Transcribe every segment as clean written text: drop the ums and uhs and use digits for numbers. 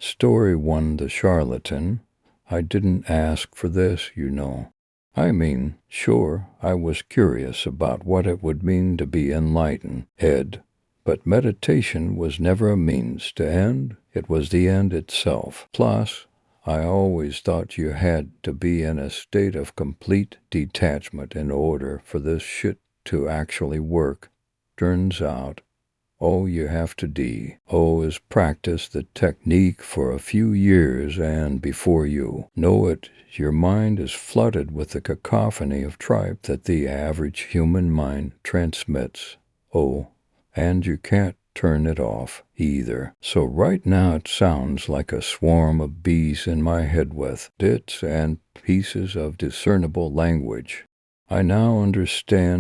Story 1: The Charlatan. I didn't ask for this, you know. I mean, sure, I was curious about what it would mean to be enlightened, Ed. But meditation was never a means to end, it was the end itself. Plus, I always thought you had to be in a state of complete detachment in order for this shit to actually work. Turns out, all you have to do is practice the technique for a few years, and before you know it, your mind is flooded with the cacophony of tripe that the average human mind transmits. And you can't turn it off either. So right now it sounds like a swarm of bees in my head with bits and pieces of discernible language. I now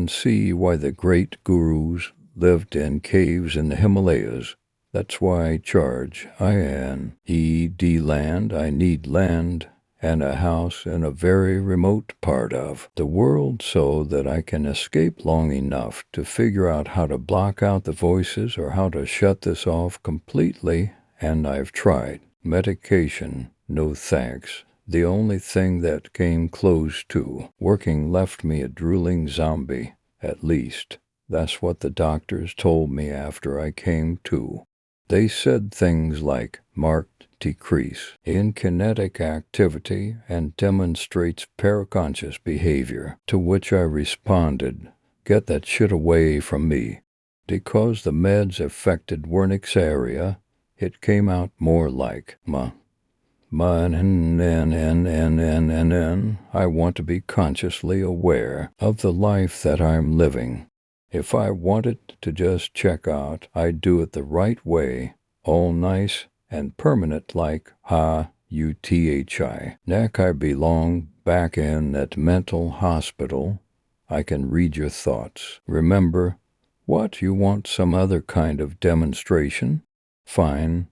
see why the great gurus lived in caves in the Himalayas. That's why I charge. I need land and a house in a very remote part of the world so that I can escape long enough to figure out how to block out the voices or how to shut this off completely, and I've tried. Medication, no thanks. The only thing that came close to working left me a drooling zombie, at least. That's what the doctors told me after I came to. They said things like marked decrease in kinetic activity and demonstrates paraconscious behavior, to which I responded, get that shit away from me. Because the meds affected Wernicke's area, it came out more like I want to be consciously aware of the life that I'm living. If I wanted to just check out, I'd do it the right way, all nice and permanent like Neck I belong back in that mental hospital. I can read your thoughts. Remember, what, you want some other kind of demonstration? Fine.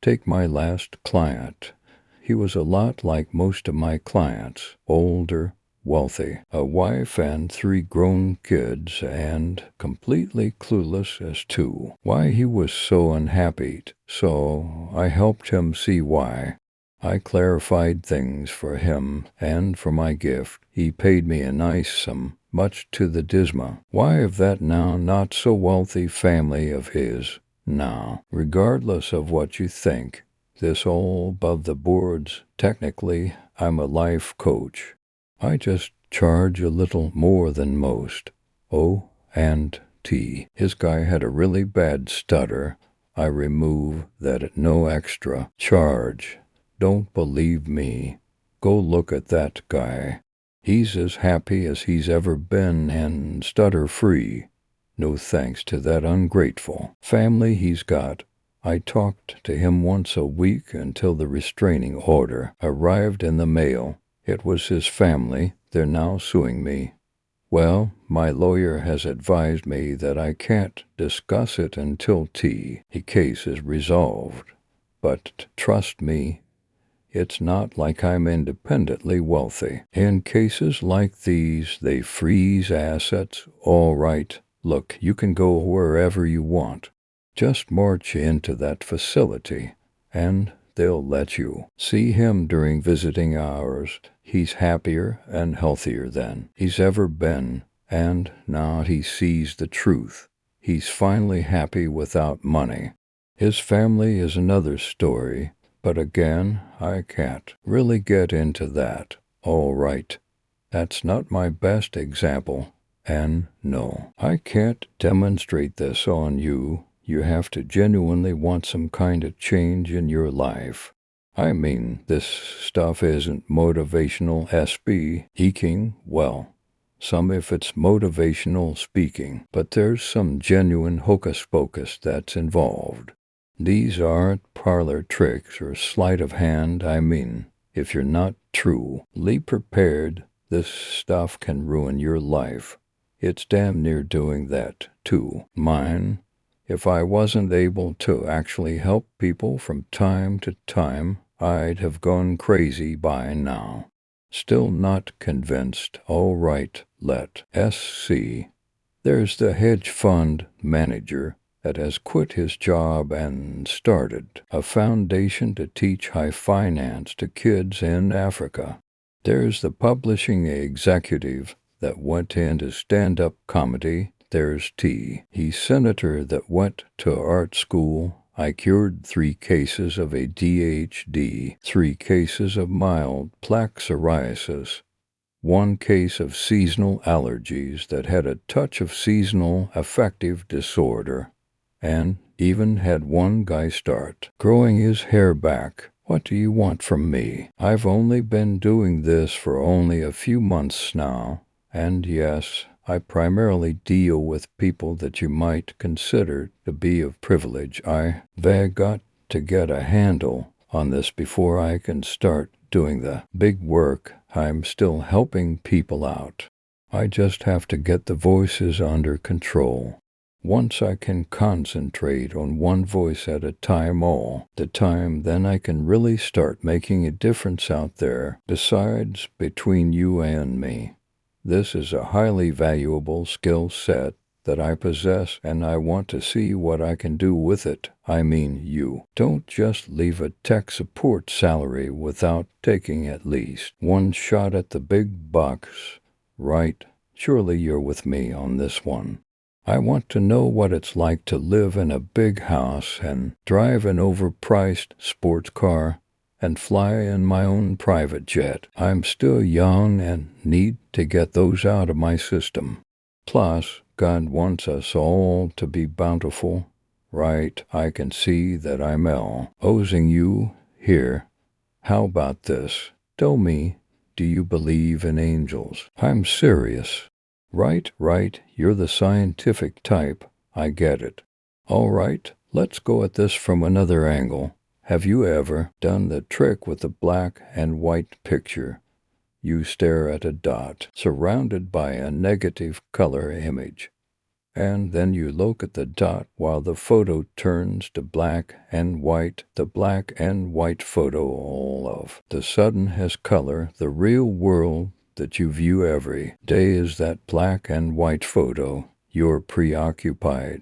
Take my last client. He was a lot like most of my clients, older, wealthy, a wife and 3 grown kids, and completely clueless as to why he was so unhappy. So I helped him see why. I clarified things for him, and for my gift, he paid me a nice sum, much to the disma. Why of that now not so wealthy family of his. Now, regardless of what you think, this all above the boards, technically, I'm a life coach. I just charge a little more than most. And his guy had a really bad stutter. I remove that at no extra charge. Don't believe me? Go look at that guy. He's as happy as he's ever been and stutter-free. No thanks to that ungrateful family he's got. I talked to him once a week until the restraining order arrived in the mail. It was his family. They're now suing me. Well, my lawyer has advised me that I can't discuss it until the case is resolved. But trust me, it's not like I'm independently wealthy. In cases like these, they freeze assets. All right, look, you can go wherever you want. Just march into that facility, and they'll let you see him during visiting hours. He's happier and healthier than he's ever been, and now he sees the truth. He's finally happy without money. His family is another story, but again, I can't really get into that. All right, that's not my best example, and no, I can't demonstrate this on you. You have to genuinely want some kind of change in your life. I mean, this stuff isn't motivational speaking, well, some if it's motivational speaking, but there's some genuine hocus-pocus that's involved. These aren't parlor tricks or sleight of hand. I mean, if you're not truly prepared, this stuff can ruin your life. It's damn near doing that, too. Mine. If I wasn't able to actually help people from time to time, I'd have gone crazy by now. Still not convinced. All right, let's see. There's the hedge fund manager, that has quit his job and started a foundation to teach high finance to kids in Africa. There's the publishing executive that went into stand-up comedy. There's T. He's senator that went to art school. I cured 3 cases of ADHD, 3 cases of mild plaque psoriasis, 1 case of seasonal allergies that had a touch of seasonal affective disorder, and even had one guy start growing his hair back. What do you want from me? I've only been doing this for only a few months now, and yes, I primarily deal with people that you might consider to be of privilege. I've got to get a handle on this before I can start doing the big work. I'm still helping people out. I just have to get the voices under control. Once I can concentrate on one voice at a time all the time, then I can really start making a difference out there. Besides, between you and me, this is a highly valuable skill set that I possess, and I want to see what I can do with it. I mean, you don't just leave a tech support salary without taking at least one shot at the big bucks, right? Surely you're with me on this one. I want to know what it's like to live in a big house and drive an overpriced sports car and fly in my own private jet. I'm still young and need to get those out of my system. Plus, God wants us all to be bountiful, right? I can see that I'm owing you here. How about this? Tell me, do you believe in angels? I'm serious. Right, you're the scientific type. I get it. All right, let's go at this from another angle. Have you ever done the trick with the black and white picture? You stare at a dot surrounded by a negative color image, and then you look at the dot while the photo turns to black and white. The black and white photo all of the sudden has color. The real world that you view every day is that black and white photo. You're preoccupied.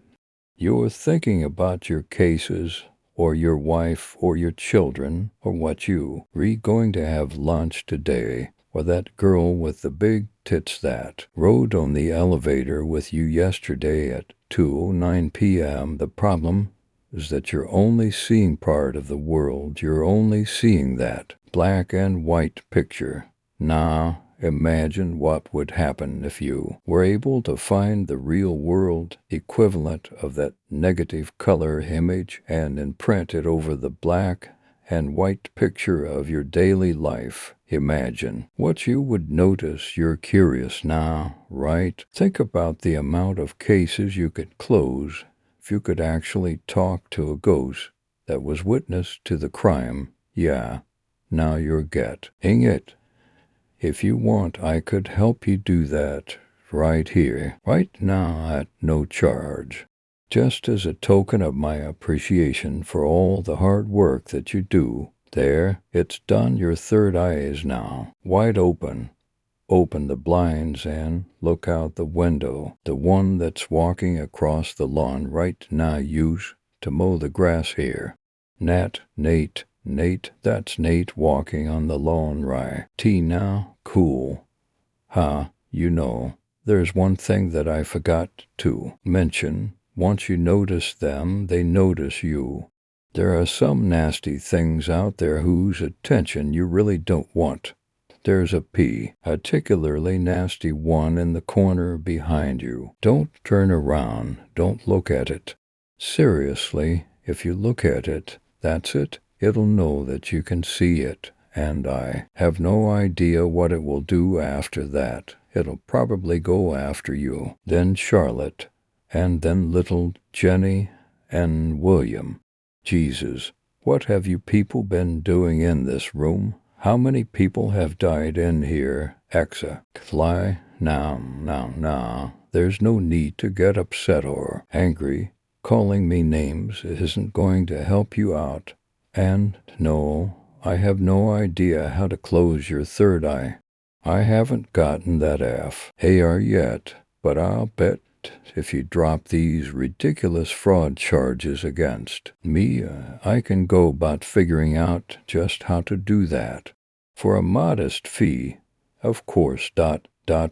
You're thinking about your cases, or your wife, or your children, or what you re going to have lunch today, or that girl with the big tits that rode on the elevator with you yesterday at 2:09 p.m. The problem is that you're only seeing part of the world. You're only seeing that black and white picture. Now, imagine what would happen if you were able to find the real world equivalent of that negative color image and imprint it over the black and white picture of your daily life. Imagine what you would notice. You're curious now, right? Think about the amount of cases you could close if you could actually talk to a ghost that was witness to the crime. Yeah, now you're getting it. If you want, I could help you do that right here, right now at no charge. Just as a token of my appreciation for all the hard work that you do. There, it's done. Your third eye is now wide open. Open the blinds and look out the window. The one that's walking across the lawn right now used to mow the grass here. Nate, that's Nate walking on the lawn right. Now, cool. You know, there's one thing that I forgot to mention. Once you notice them, they notice you. There are some nasty things out there whose attention you really don't want. There's a particularly nasty one in the corner behind you. Don't turn around. Don't look at it. Seriously, if you look at it, that's it. It'll know that you can see it, and I have no idea what it will do after that. It'll probably go after you, then Charlotte, and then little Jenny and William. Jesus, what have you people been doing in this room? How many people have died in here? Fly, now. There's no need to get upset or angry. Calling me names isn't going to help you out. And no, I have no idea how to close your third eye. I haven't gotten that AR yet, but I'll bet what if you drop these ridiculous fraud charges against me? I can go about figuring out just how to do that. For a modest fee, of course.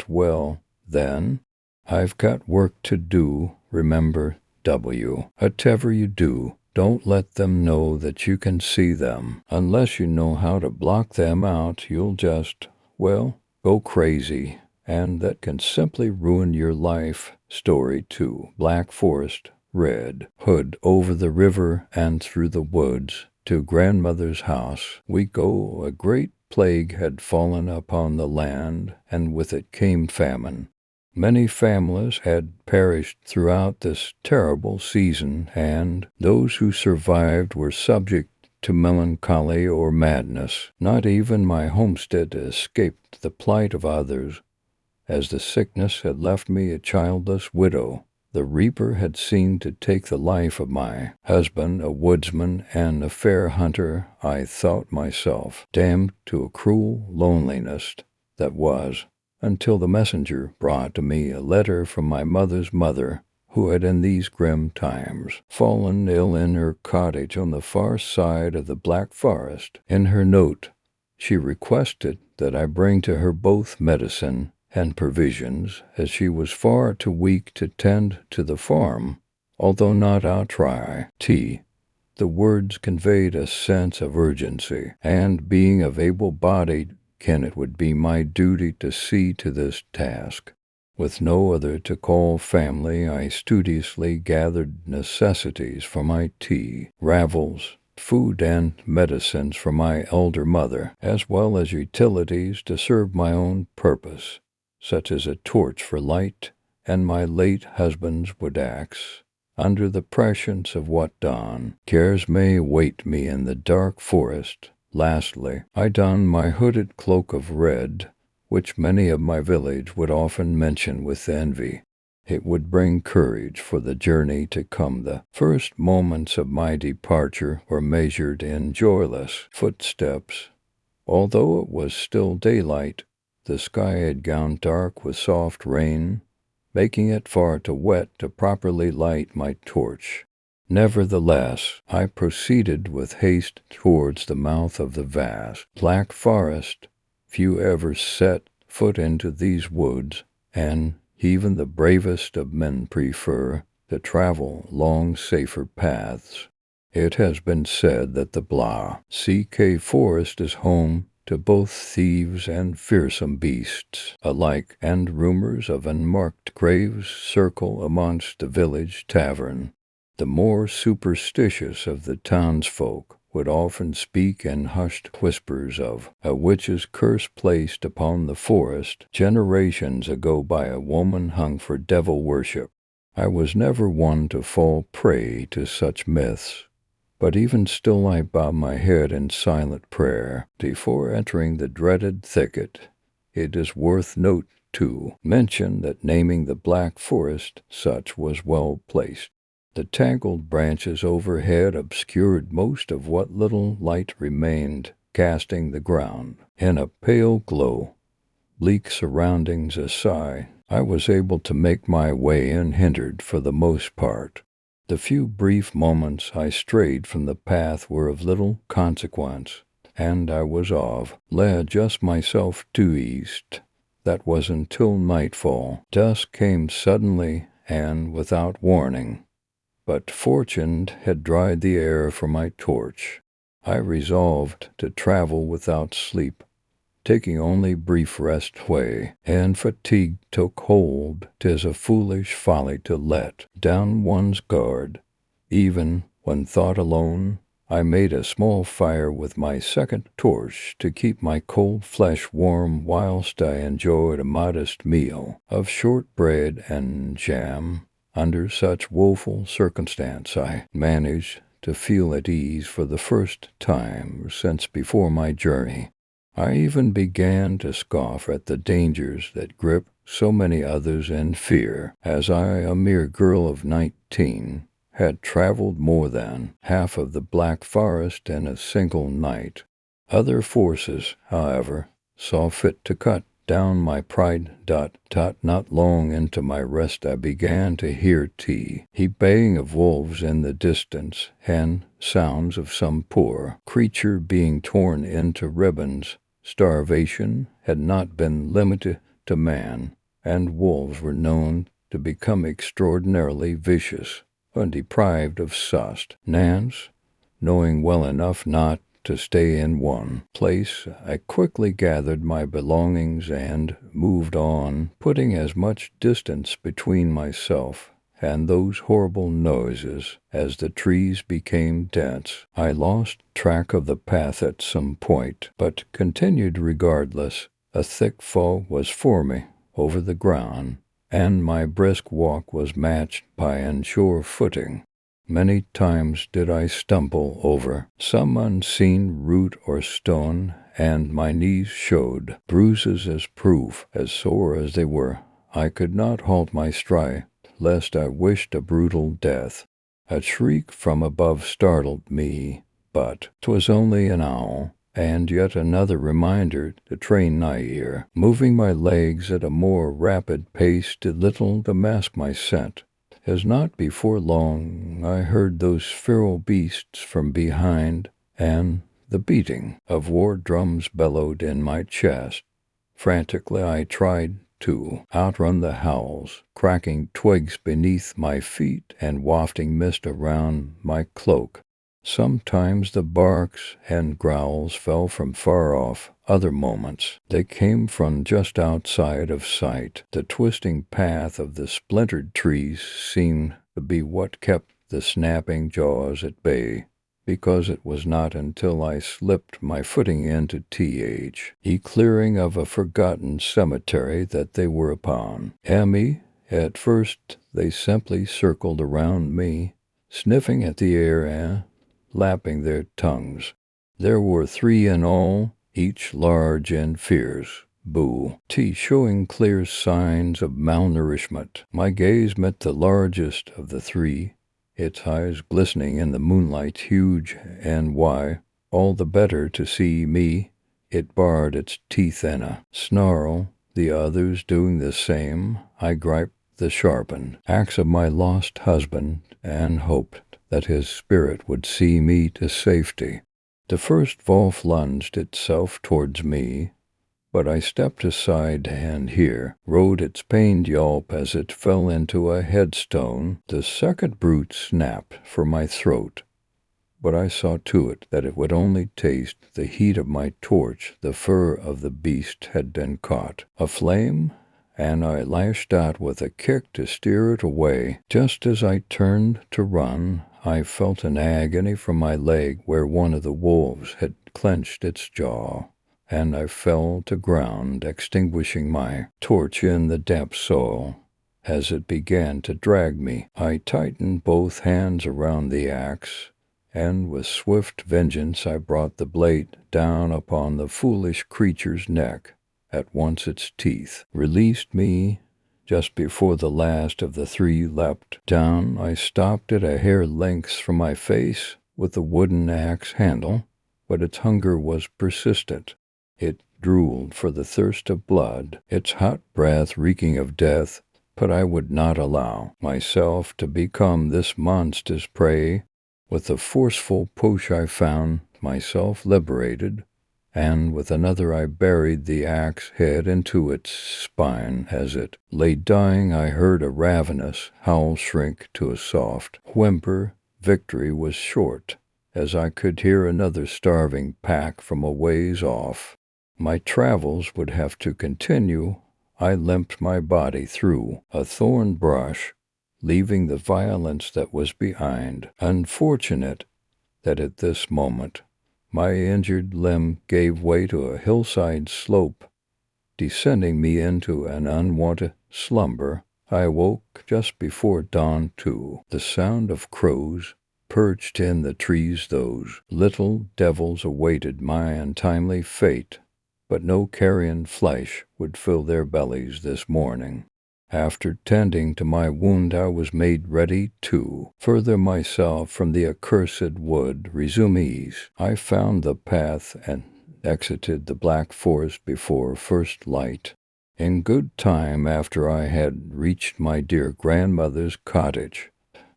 Well, then, I've got work to do, remember, Whatever you do, don't let them know that you can see them. Unless you know how to block them out, you'll just, well, go crazy. And that can simply ruin your life. Story 2. Black Forest, Red Hood. Over the river and through the woods to grandmother's house we go. A great plague had fallen upon the land, and with it came famine. Many families had perished throughout this terrible season, and those who survived were subject to melancholy or madness. Not even my homestead escaped the plight of others, as the sickness had left me a childless widow. The reaper had seen to take the life of my husband, a woodsman and a fair hunter. I thought myself damned to a cruel loneliness that was, until the messenger brought to me a letter from my mother's mother, who had in these grim times fallen ill in her cottage on the far side of the Black Forest. In her note, she requested that I bring to her both medicine and provisions, as she was far too weak to tend to the farm, although not outright. The words conveyed a sense of urgency, and being of able-bodied kin, it would be my duty to see to this task. With no other to call family, I studiously gathered necessities for my tea, ravels, food and medicines for my elder mother, as well as utilities to serve my own purpose, such as a torch for light and my late husband's wood axe. Under the prescience of what dawn cares may await me in the dark forest. Lastly, I donned my hooded cloak of red, which many of my village would often mention with envy. It would bring courage for the journey to come. The first moments of my departure were measured in joyless footsteps. Although it was still daylight, the sky had gone dark with soft rain, making it far too wet to properly light my torch. Nevertheless, I proceeded with haste towards the mouth of the vast Black Forest. Few ever set foot into these woods, and even the bravest of men prefer to travel long safer paths. It has been said that the Black Forest is home to both thieves and fearsome beasts alike, and rumors of unmarked graves circle amongst the village tavern. The more superstitious of the townsfolk would often speak in hushed whispers of a witch's curse placed upon the forest generations ago by a woman hung for devil worship. I was never one to fall prey to such myths, but even still I bowed my head in silent prayer before entering the dreaded thicket. It is worth note to mention that naming the Black Forest such was well placed. The tangled branches overhead obscured most of what little light remained, casting the ground in a pale glow. Bleak surroundings aside, I was able to make my way unhindered for the most part. The few brief moments I strayed from the path were of little consequence, and I was led just myself due east. That was until nightfall. Dusk came suddenly and without warning, but fortune had dried the air for my torch. I resolved to travel without sleep, taking only brief rest way, and fatigue took hold. 'Tis a foolish folly to let down one's guard. Even when thought alone, I made a small fire with my second torch to keep my cold flesh warm whilst I enjoyed a modest meal of short bread and jam. Under such woeful circumstance I managed to feel at ease for the first time since before my journey. I even began to scoff at the dangers that grip so many others in fear, as I, a mere girl of 19, had traveled more than half of the Black Forest in a single night. Other forces, however, saw fit to cut down my pride. Not long into my rest I began to hear baying of wolves in the distance, and sounds of some poor creature being torn into ribbons. Starvation had not been limited to man, and wolves were known to become extraordinarily vicious when deprived of sustenance. Knowing well enough not to stay in one place, I quickly gathered my belongings and moved on, putting as much distance between myself and those horrible noises. As the trees became dense, I lost track of the path at some point, but continued regardless. A thick fog was forming over the ground, and my brisk walk was matched by unsure footing. Many times did I stumble over some unseen root or stone, and my knees showed bruises as proof, as sore as they were. I could not halt my stride, lest I wished a brutal death. A shriek from above startled me, but 'twas only an owl, and yet another reminder to train my ear. Moving my legs at a more rapid pace did little to mask my scent, as not before long I heard those feral beasts from behind, and the beating of war drums bellowed in my chest. Frantically I tried to outrun the howls, cracking twigs beneath my feet and wafting mist around my cloak. Sometimes the barks and growls fell from far off. Other moments they came from just outside of sight. The twisting path of the splintered trees seemed to be what kept the snapping jaws at bay, because it was not until I slipped my footing into the clearing of a forgotten cemetery that they were upon me. At first they simply circled around me, sniffing at the air and lapping their tongues. There were 3 in all, each large and fierce. Showing clear signs of malnourishment. My gaze met the largest of the 3, its eyes glistening in the moonlight, huge and wide. All the better to see me, it bared its teeth in a snarl. The others doing the same, I griped the sharpened axe of my lost husband and hoped that his spirit would see me to safety. The first wolf lunged itself towards me, but I stepped aside, and here rode its pained yelp as it fell into a headstone. The second brute snapped for my throat, but I saw to it that it would only taste the heat of my torch. The fur of the beast had been caught aflame, and I lashed out with a kick to steer it away. Just as I turned to run, I felt an agony from my leg where one of the wolves had clenched its jaw, and I fell to ground, extinguishing my torch in the damp soil. As it began to drag me, I tightened both hands around the axe, and with swift vengeance I brought the blade down upon the foolish creature's neck. At once its teeth released me. Just before the last of the 3 leapt down, I stopped it a hair length from my face with the wooden axe handle, but its hunger was persistent. It drooled for the thirst of blood, its hot breath reeking of death, but I would not allow myself to become this monster's prey. With a forceful push I found myself liberated, and with another I buried the axe head into its spine. As it lay dying, I heard a ravenous howl shrink to a soft whimper. Victory was short, as I could hear another starving pack from a ways off. My travels would have to continue. I limped my body through a thorn brush, leaving the violence that was behind. Unfortunate that at this moment my injured limb gave way to a hillside slope, descending me into an unwanted slumber. I awoke just before dawn to the sound of crows perched in the trees. Those little devils awaited my untimely fate, but no carrion flesh would fill their bellies this morning. After tending to my wound, I was made ready to further myself from the accursed wood. Resume ease. I found the path and exited the black forest before first light. In good time after I had reached my dear grandmother's cottage.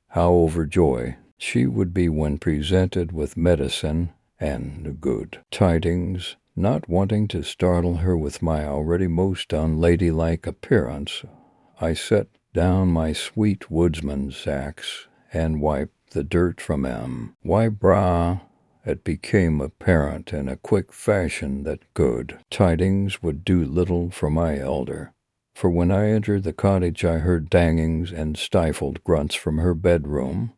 How overjoyed she would be when presented with medicine and good tidings. Not wanting to startle her with my already most unladylike appearance, I set down my sweet woodsman's axe and wiped the dirt from him. Why, brah, it became apparent in a quick fashion that good tidings would do little for my elder. For when I entered the cottage I heard dangings and stifled grunts from her bedroom.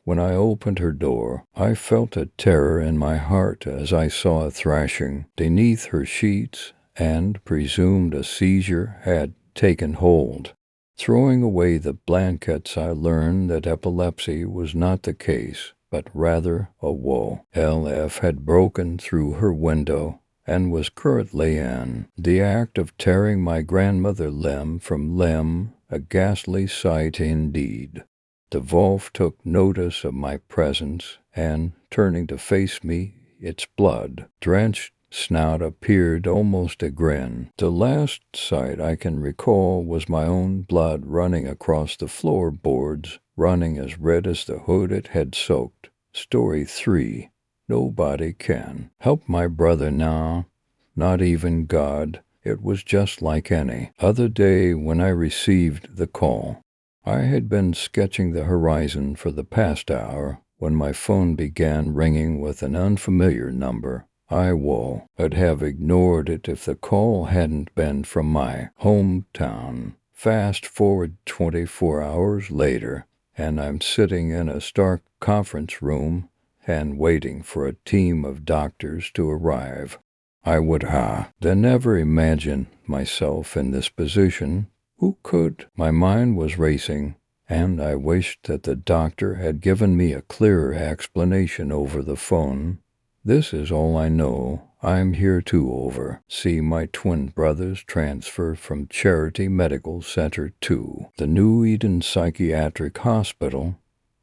When I opened her door, I felt a terror in my heart as I saw a thrashing beneath her sheets and presumed a seizure had taken hold. Throwing away the blankets, I learned that epilepsy was not the case, but rather a woe. LF had broken through her window and was currently in the act of tearing my grandmother limb from limb, a ghastly sight indeed. The wolf took notice of my presence, and, turning to face me, its blood-drenched snout appeared almost a grin. The last sight I can recall was my own blood running across the floorboards, running as red as the hood it had soaked. Story 3. Nobody can help my brother now, not even God. It was just like any other day when I received the call. I had been sketching the horizon for the past hour when my phone began ringing with an unfamiliar number. I would have ignored it if the call hadn't been from my hometown. Fast forward 24 hours later, and I'm sitting in a stark conference room and waiting for a team of doctors to arrive. I would then never imagine myself in this position. Who could? My mind was racing, and I wished that the doctor had given me a clearer explanation over the phone. This is all I know. I'm here to oversee my twin brother's transfer from Charity Medical Center to the New Eden Psychiatric Hospital.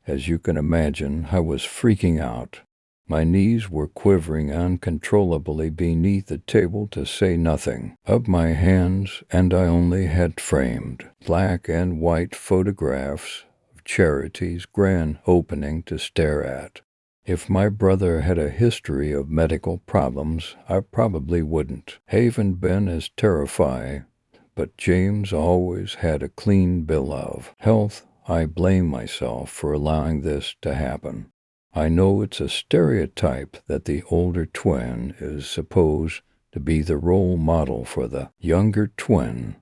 As you can imagine, I was freaking out. My knees were quivering uncontrollably beneath the table, to say nothing of my hands, and I only had framed black and white photographs of Charity's grand opening to stare at. If my brother had a history of medical problems, I probably wouldn't have been as terrified, but James always had a clean bill of health. I blame myself for allowing this to happen. I know it's a stereotype that the older twin is supposed to be the role model for the younger twin,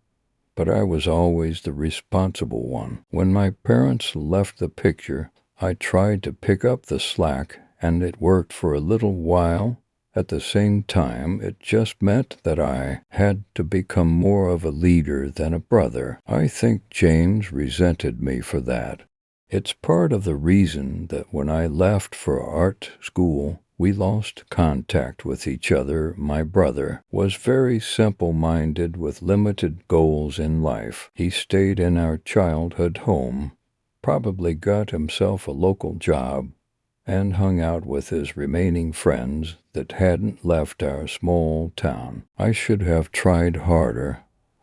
but I was always the responsible one. When my parents left the picture, I tried to pick up the slack, and it worked for a little while. At the same time, it just meant that I had to become more of a leader than a brother. I think James resented me for that. It's part of the reason that when I left for art school, we lost contact with each other. My brother was very simple-minded with limited goals in life. He stayed in our childhood home, probably got himself a local job, and hung out with his remaining friends that hadn't left our small town. I should have tried harder.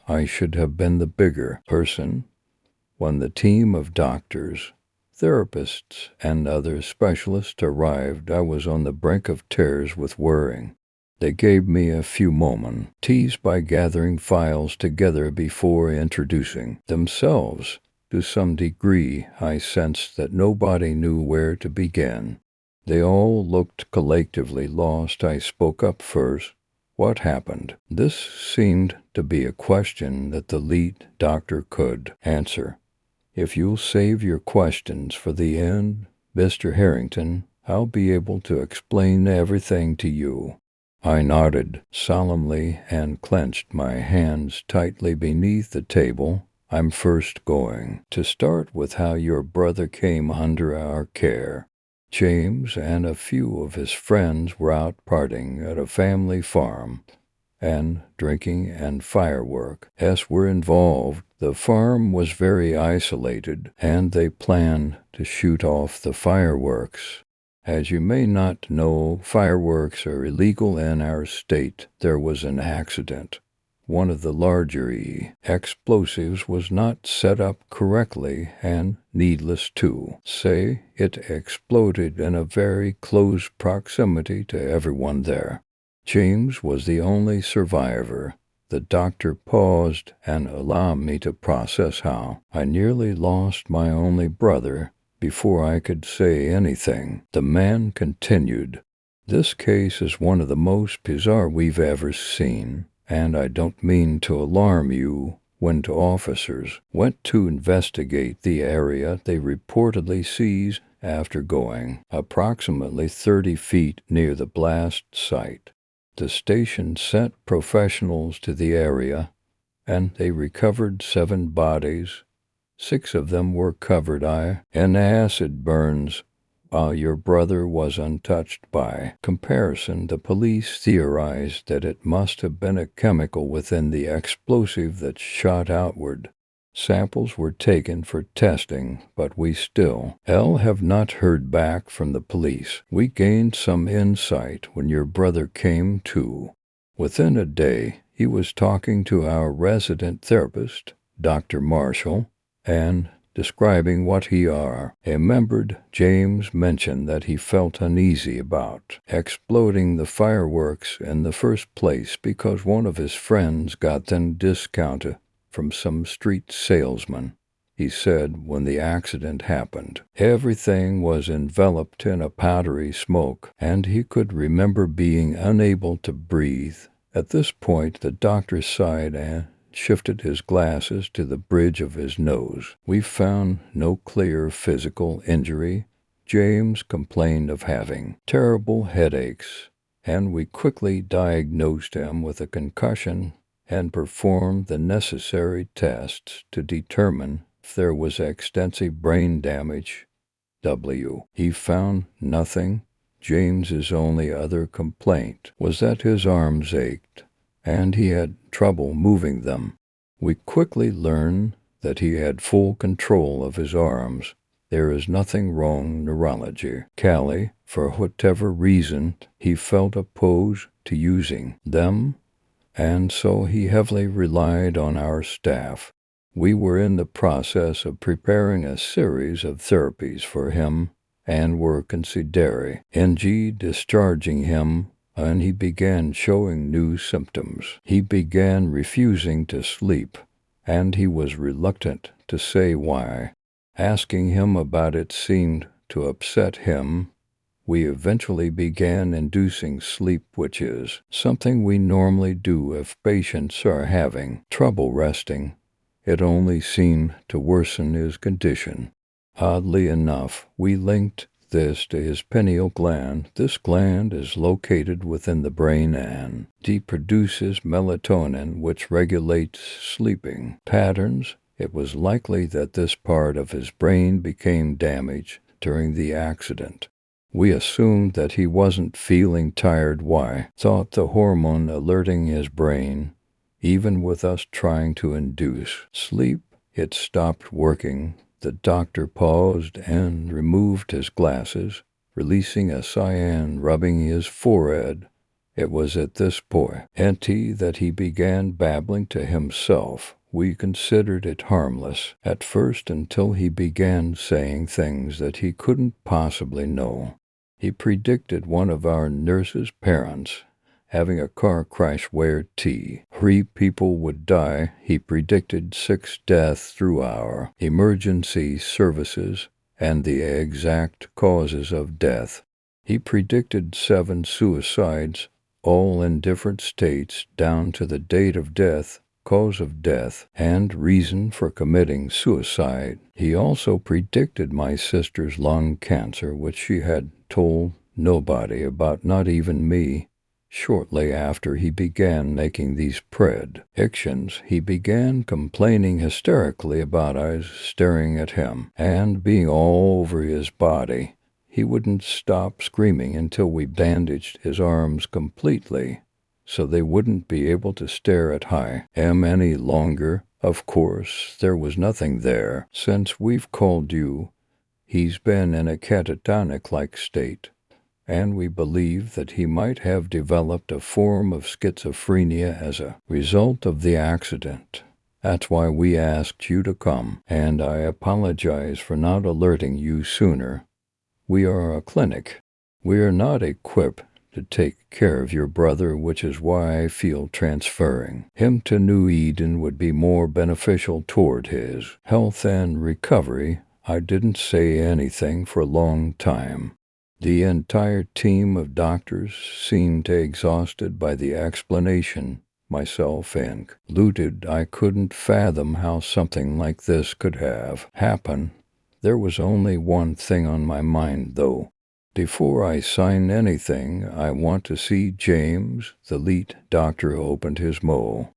I should have been the bigger person. When the team of doctors, therapists, and other specialists arrived, I was on the brink of tears with worrying. They gave me a few moments, teased by gathering files together before introducing themselves. To some degree, I sensed that nobody knew where to begin. They all looked collectively lost. I spoke up first. What happened? This seemed to be a question that the lead doctor could answer. If you'll save your questions for the end, Mr. Harrington, I'll be able to explain everything to you. I nodded solemnly and clenched my hands tightly beneath the table. I'm first going to start with how your brother came under our care. James and a few of his friends were out partying at a family farm, and drinking and fireworks were involved. The farm was very isolated, and they planned to shoot off the fireworks As you may not know, fireworks are illegal in our state. There was an accident. One of the larger explosives was not set up correctly, and needless to say, it exploded in a very close proximity to everyone there. James was the only survivor. The doctor paused and allowed me to process how I nearly lost my only brother before I could say anything. The man continued, "This case is one of the most bizarre we've ever seen, and I don't mean to alarm you. When two officers went to investigate the area they reportedly seized after going approximately 30 feet near the blast site. The station sent professionals to the area, and they recovered 7 bodies. 6 of them were covered in acid burns, while your brother was untouched. By comparison, the police theorized that it must have been a chemical within the explosive that shot outward. Samples were taken for testing, but we still have not heard back from the police. We gained some insight when your brother came to. Within a day, he was talking to our resident therapist, Dr. Marshall, and describing what he remembered. James mentioned that he felt uneasy about exploding the fireworks in the first place because one of his friends got them discounted from some street salesman. He said when the accident happened, everything was enveloped in a powdery smoke, and he could remember being unable to breathe. At this point, the doctor sighed and shifted his glasses to the bridge of his nose. We found no clear physical injury. James complained of having terrible headaches, and we quickly diagnosed him with a concussion and performed the necessary tests to determine if there was extensive brain damage. He found nothing. James's only other complaint was that his arms ached, and he had trouble moving them. We quickly learned that he had full control of his arms. There is nothing wrong neurologically. For whatever reason, he felt opposed to using them, and so he heavily relied on our staff. We were in the process of preparing a series of therapies for him and were considering discharging him, and he began showing new symptoms. He began refusing to sleep, and he was reluctant to say why. Asking him about it seemed to upset him. We eventually began inducing sleep, which is something we normally do if patients are having trouble resting. It only seemed to worsen his condition. Oddly enough, we linked this to his pineal gland. This gland is located within the brain and produces melatonin, which regulates sleeping patterns. It was likely that this part of his brain became damaged during the accident. We assumed that he wasn't feeling tired. Thought the hormone alerting his brain. Even with us trying to induce sleep, it stopped working. The doctor paused and removed his glasses, releasing a sigh and rubbing his forehead. It was at this point that he began babbling to himself. We considered it harmless at first until he began saying things that he couldn't possibly know. He predicted one of our nurse's parents having a car crash where 3 people would die. He predicted 6 deaths through our emergency services and the exact causes of death. He predicted 7 suicides, all in different states, down to the date of death, cause of death, and reason for committing suicide. He also predicted my sister's lung cancer, which she had told nobody about, not even me. Shortly after he began making these predictions, he began complaining hysterically about us staring at him and being all over his body. He wouldn't stop screaming until we bandaged his arms completely, so they wouldn't be able to stare at him any longer. Of course, there was nothing there. Since we've called you, he's been in a catatonic-like state. and we believe that he might have developed a form of schizophrenia as a result of the accident. That's why we asked you to come, and I apologize for not alerting you sooner. We are a clinic. We are not equipped to take care of your brother, which is why I feel transferring him to New Eden would be more beneficial toward his health and recovery. I didn't say anything for a long time. The entire team of doctors seemed exhausted by the explanation, myself included. I couldn't fathom how something like this could have happened. There was only one thing on my mind, though. Before I sign anything, I want to see James. The lead doctor opened his mouth,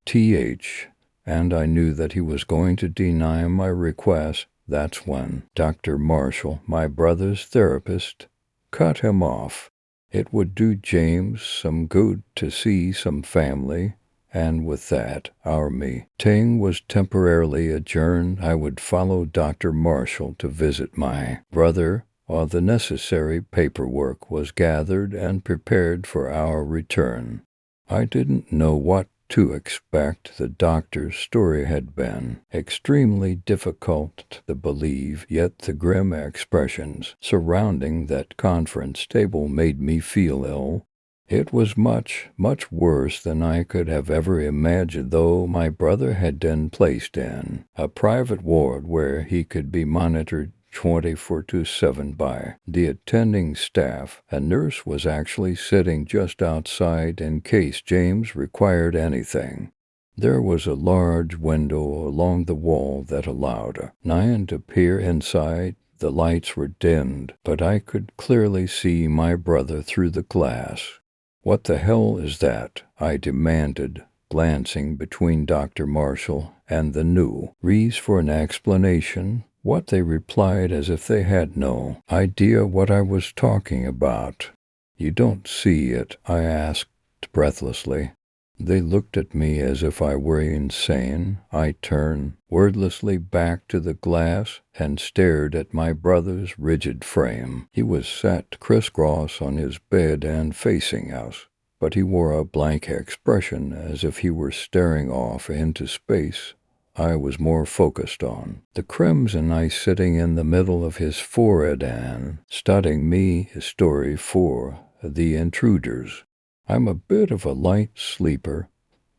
and I knew that he was going to deny my request. That's when Dr. Marshall, my brother's therapist, cut him off. It would do James some good to see some family, and with that, our meeting was temporarily adjourned. I would follow Dr. Marshall to visit my brother. All the necessary paperwork was gathered and prepared for our return. I didn't know what to expect. The doctor's story had been extremely difficult to believe, yet the grim expressions surrounding that conference table made me feel ill. It was much, much worse than I could have ever imagined, though my brother had been placed in a private ward where he could be monitored 24/7 by the attending staff. A nurse was actually sitting just outside in case James required anything. There was a large window along the wall that allowed Nyan to peer inside. The lights were dimmed, but I could clearly see my brother through the glass. "What the hell is that?" I demanded, glancing between Dr. Marshall and the new Rees for an explanation. What they replied as if they had no idea what I was talking about. "You don't see it?" I asked breathlessly. They looked at me as if I were insane. I turned wordlessly back to the glass and stared at my brother's rigid frame. He was sat crisscross on his bed and facing us, but he wore a blank expression as if he were staring off into space. I was more focused on the crimson ice sitting in the middle of his forehead and studying me. His story for the intruders. I'm a bit of a light sleeper,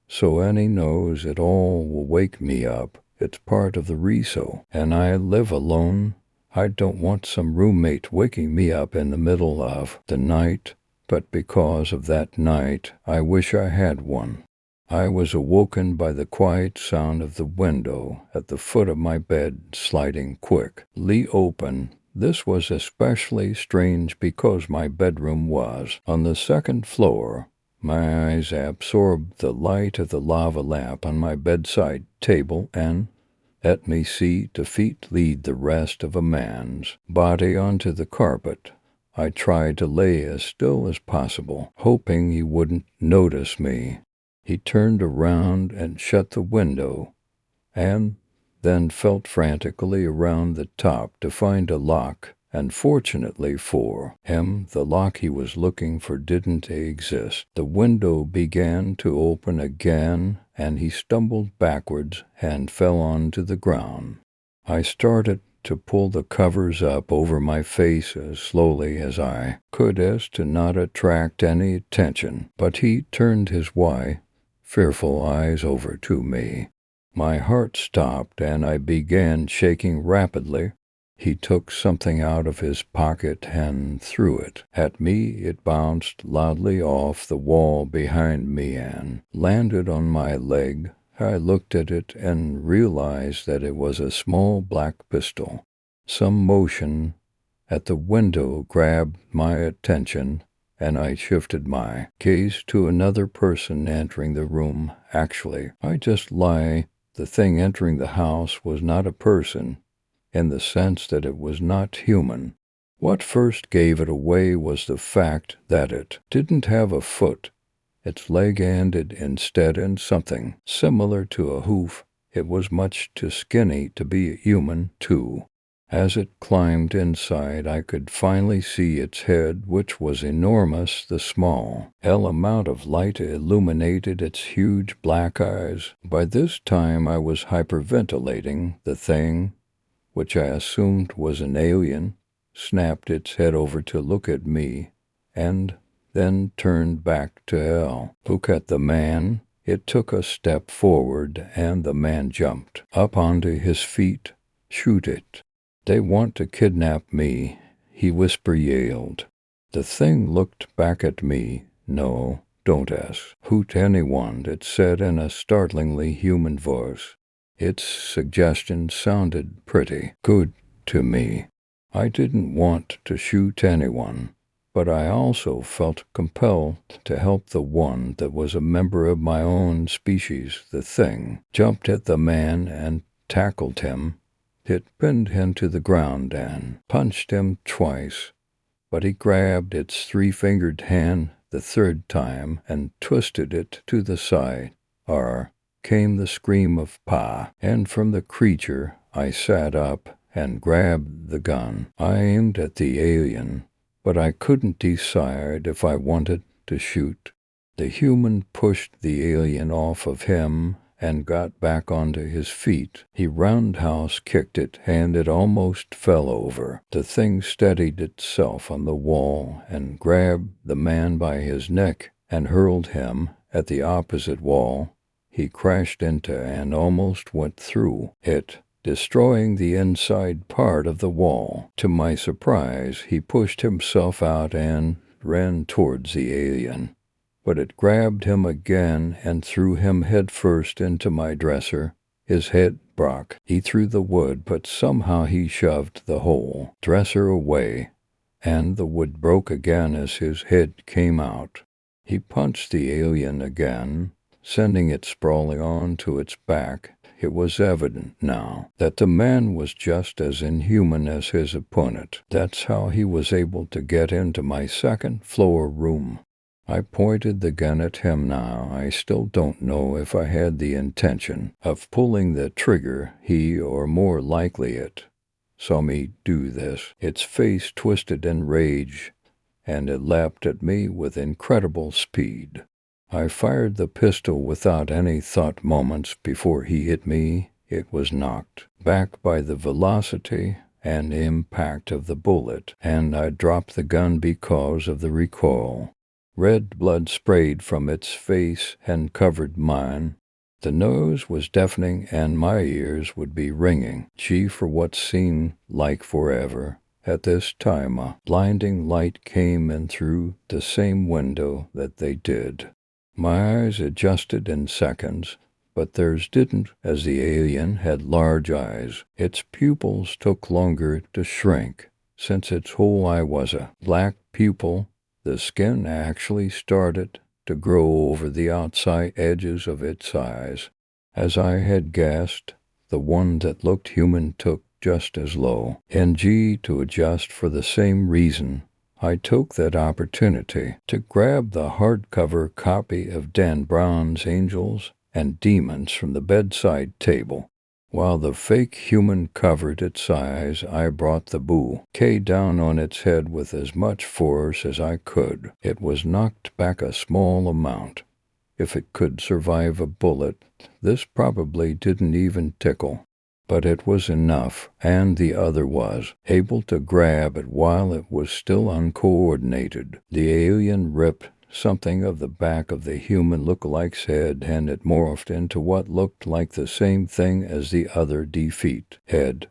so any knows it all will wake me up. It's part of the reso, and I live alone. I don't want some roommate waking me up in the middle of the night, but because of that night, I wish I had one. I was awoken by the quiet sound of the window at the foot of my bed sliding quickly open. This was especially strange because my bedroom was on the second floor. My eyes absorbed the light of the lava lamp on my bedside table and let me see 2 feet lead the rest of a man's body onto the carpet. I tried to lay as still as possible, hoping he wouldn't notice me. He turned around and shut the window, and then felt frantically around the top to find a lock, and fortunately for him, the lock he was looking for didn't exist. The window began to open again, and he stumbled backwards and fell onto the ground. I started to pull the covers up over my face as slowly as I could as to not attract any attention, but he turned his fearful eyes over to me. My heart stopped and I began shaking rapidly. He took something out of his pocket and threw it at me. It bounced loudly off the wall behind me and landed on my leg. I looked at it and realized that it was a small black pistol. Some motion at the window grabbed my attention, and I shifted my gaze to another person entering the room. Actually, I just lied. The thing entering the house was not a person, in the sense that it was not human. What first gave it away was the fact that it didn't have a foot. Its leg ended instead in something similar to a hoof. It was much too skinny to be human, too. As it climbed inside, I could finally see its head, which was enormous. The small amount of light illuminated its huge black eyes. By this time I was hyperventilating. The thing, which I assumed was an alien, snapped its head over to look at me, and then turned back to hell. Look at the man. It took a step forward, and the man jumped up onto his feet. Shoot it. They want to kidnap me, he whisper-yelled. The thing looked back at me. No, don't hoot anyone, it said in a startlingly human voice. Its suggestion sounded pretty good to me. I didn't want to shoot anyone, but I also felt compelled to help the one that was a member of my own species. The thing jumped at the man and tackled him. It pinned him to the ground and punched him twice, but he grabbed its three-fingered hand the third time and twisted it to the side. Came the scream of "Pa!" and from the creature I sat up and grabbed the gun. I aimed at the alien, but I couldn't decide if I wanted to shoot. The human pushed the alien off of him and got back onto his feet. He roundhouse kicked it, and it almost fell over. The thing steadied itself on the wall and grabbed the man by his neck and hurled him at the opposite wall. He crashed into and almost went through it, destroying the inside part of the wall. To my surprise, he pushed himself out and ran towards the alien, but it grabbed him again and threw him headfirst into my dresser. His head broke. He threw the wood, but somehow he shoved the whole dresser away, and the wood broke again as his head came out. He punched the alien again, sending it sprawling onto its back. It was evident now that the man was just as inhuman as his opponent. That's how he was able to get into my second-floor room. I pointed the gun at him now. I still don't know if I had the intention of pulling the trigger. He, or more likely it, saw me do this. Its face twisted in rage, and it leapt at me with incredible speed. I fired the pistol without any thought. Moments before he hit me, it was knocked back by the velocity and impact of the bullet, and I dropped the gun because of the recoil. Red blood sprayed from its face and covered mine. The noise was deafening, and my ears would be ringing. Gee, for what seemed like forever. At this time, a blinding light came in through the same window that they did. My eyes adjusted in seconds, but theirs didn't, as the alien had large eyes. Its pupils took longer to shrink. Since its whole eye was a black pupil, the skin actually started to grow over the outside edges of its eyes. As I had guessed, the one that looked human took just as low. To adjust for the same reason, I took that opportunity to grab the hardcover copy of Dan Brown's Angels and Demons from the bedside table. While the fake human covered its eyes, I brought the bouquet down on its head with as much force as I could. It was knocked back a small amount. If it could survive a bullet, this probably didn't even tickle. But it was enough, and the other was able to grab it while it was still uncoordinated. The alien ripped something of the back of the human lookalike's head, and it morphed into what looked like the same thing as the other defeat head,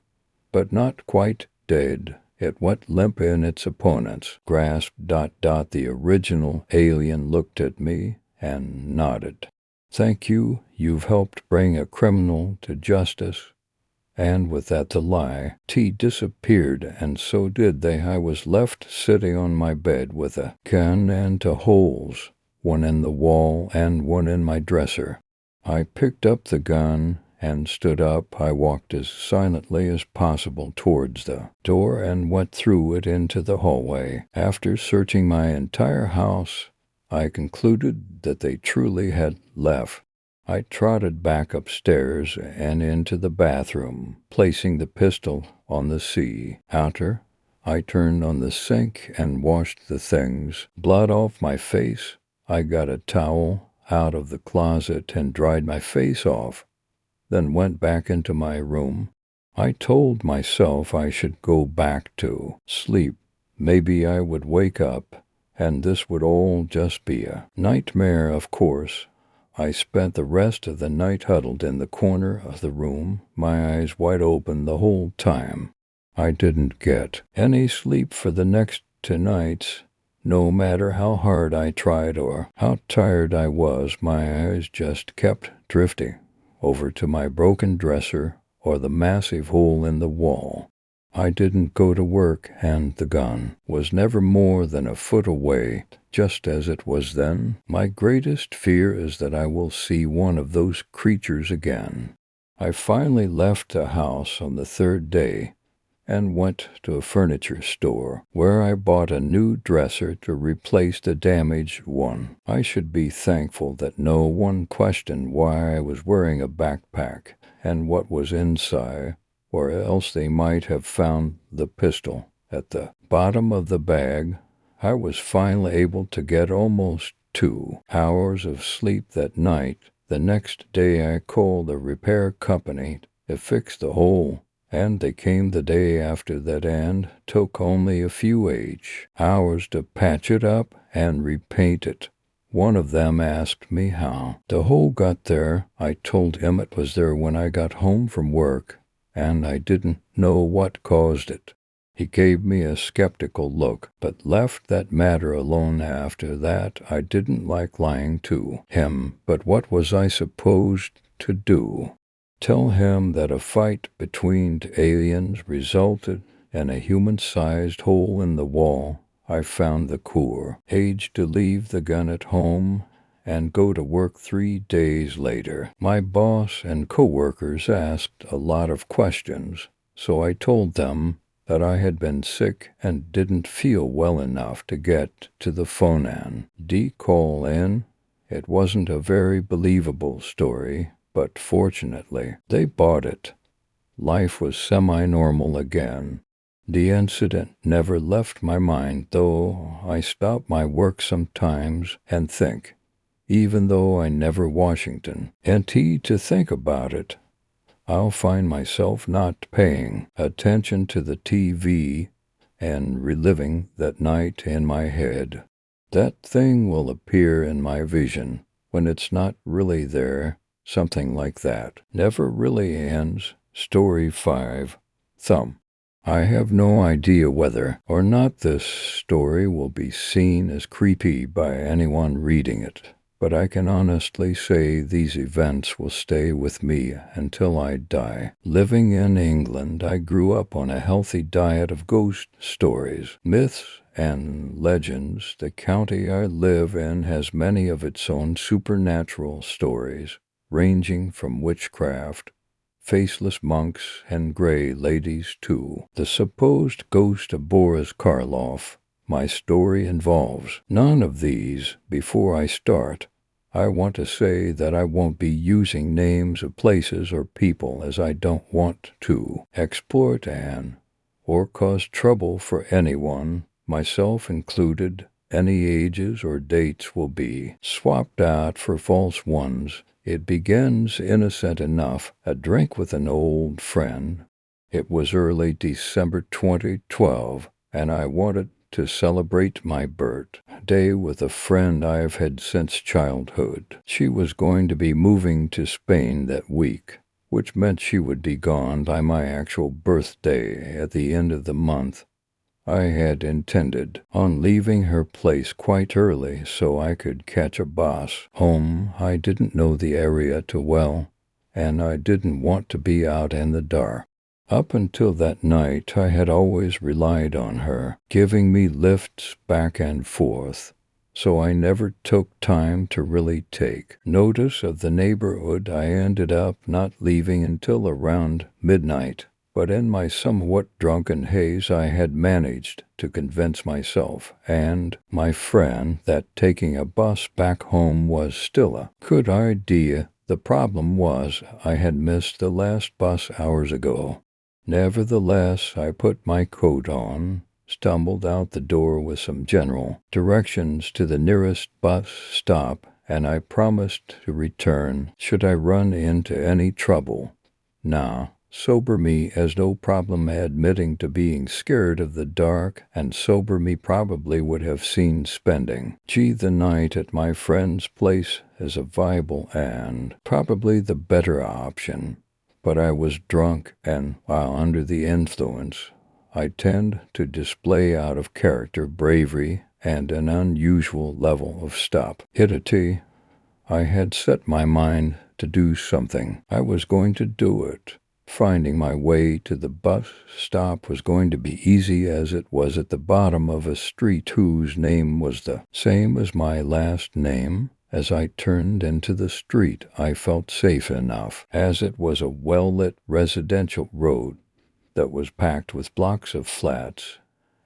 but not quite dead. It went limp in its opponent's grasp. The original alien looked at me and nodded. Thank you. You've helped bring a criminal to justice. And with that the lie disappeared, and so did they. I was left sitting on my bed with a gun and 2 holes, one in the wall and one in my dresser. I picked up the gun and stood up. I walked as silently as possible towards the door and went through it into the hallway. After searching my entire house, I concluded that they truly had left. I trotted back upstairs and into the bathroom, placing the pistol on the counter. I turned on the sink and washed the things. Blood off my face. I got a towel out of the closet and dried my face off, then went back into my room. I told myself I should go back to sleep. Maybe I would wake up, and this would all just be a nightmare, of course. I spent the rest of the night huddled in the corner of the room, my eyes wide open the whole time. I didn't get any sleep for the next 2 nights. No matter how hard I tried or how tired I was, my eyes just kept drifting over to my broken dresser or the massive hole in the wall. I didn't go to work, and the gun was never more than a foot away, just as it was then. My greatest fear is that I will see one of those creatures again. I finally left the house on the 3rd day and went to a furniture store, where I bought a new dresser to replace the damaged one. I should be thankful that no one questioned why I was wearing a backpack and what was inside, or else they might have found the pistol at the bottom of the bag. I was finally able to get almost 2 hours of sleep that night. The next day I called the repair company to fix the hole, and they came the day after that and took only a few hours to patch it up and repaint it. One of them asked me how the hole got there. I told him it was there when I got home from work, and I didn't know what caused it. He gave me a skeptical look, but left that matter alone after that. I didn't like lying to him, but what was I supposed to do? Tell him that a fight between aliens resulted in a human-sized hole in the wall? I found the courage to leave the gun at home and go to work 3 days later. My boss and coworkers asked a lot of questions, so I told them that I had been sick and didn't feel well enough to get to the phone and call in. It wasn't a very believable story, but fortunately, they bought it. Life was semi-normal again. The incident never left my mind, though I stop my work sometimes and think, even though I never Washington, and to think about it, I'll find myself not paying attention to the TV and reliving that night in my head. That thing will appear in my vision when it's not really there. Something like that never really ends. Story 5. Thumb. I have no idea whether or not this story will be seen as creepy by anyone reading it, but I can honestly say these events will stay with me until I die. Living in England, I grew up on a healthy diet of ghost stories, myths, and legends. The county I live in has many of its own supernatural stories, ranging from witchcraft, faceless monks, and gray ladies to the supposed ghost of Boris Karloff. My story involves none of these. Before I start, I want to say that I won't be using names of places or people, as I don't want to exploit or cause trouble for anyone, myself included. Any ages or dates will be swapped out for false ones. It begins innocent enough, a drink with an old friend. It was early December 2012, and I wanted to celebrate my birthday with a friend I've had since childhood. She was going to be moving to Spain that week, which meant she would be gone by my actual birthday at the end of the month. I had intended on leaving her place quite early so I could catch a bus home. I didn't know the area too well, and I didn't want to be out in the dark. Up until that night, I had always relied on her, giving me lifts back and forth, so I never took time to really take notice of the neighborhood. I ended up not leaving until around midnight. But in my somewhat drunken haze, I had managed to convince myself and my friend that taking a bus back home was still a good idea. The problem was I had missed the last bus hours ago. Nevertheless, I put my coat on, stumbled out the door with some general directions to the nearest bus stop, and I promised to return should I run into any trouble. Now, sober me has no problem admitting to being scared of the dark, and sober me probably would have seen spending the night at my friend's place as a viable and probably the better option. But I was drunk, and while under the influence, I tend to display out of character bravery and an unusual level of stupidity. I had set my mind to do something. I was going to do it. Finding my way to the bus stop was going to be easy, as it was at the bottom of a street whose name was the same as my last name. As I turned into the street, I felt safe enough, as it was a well-lit residential road that was packed with blocks of flats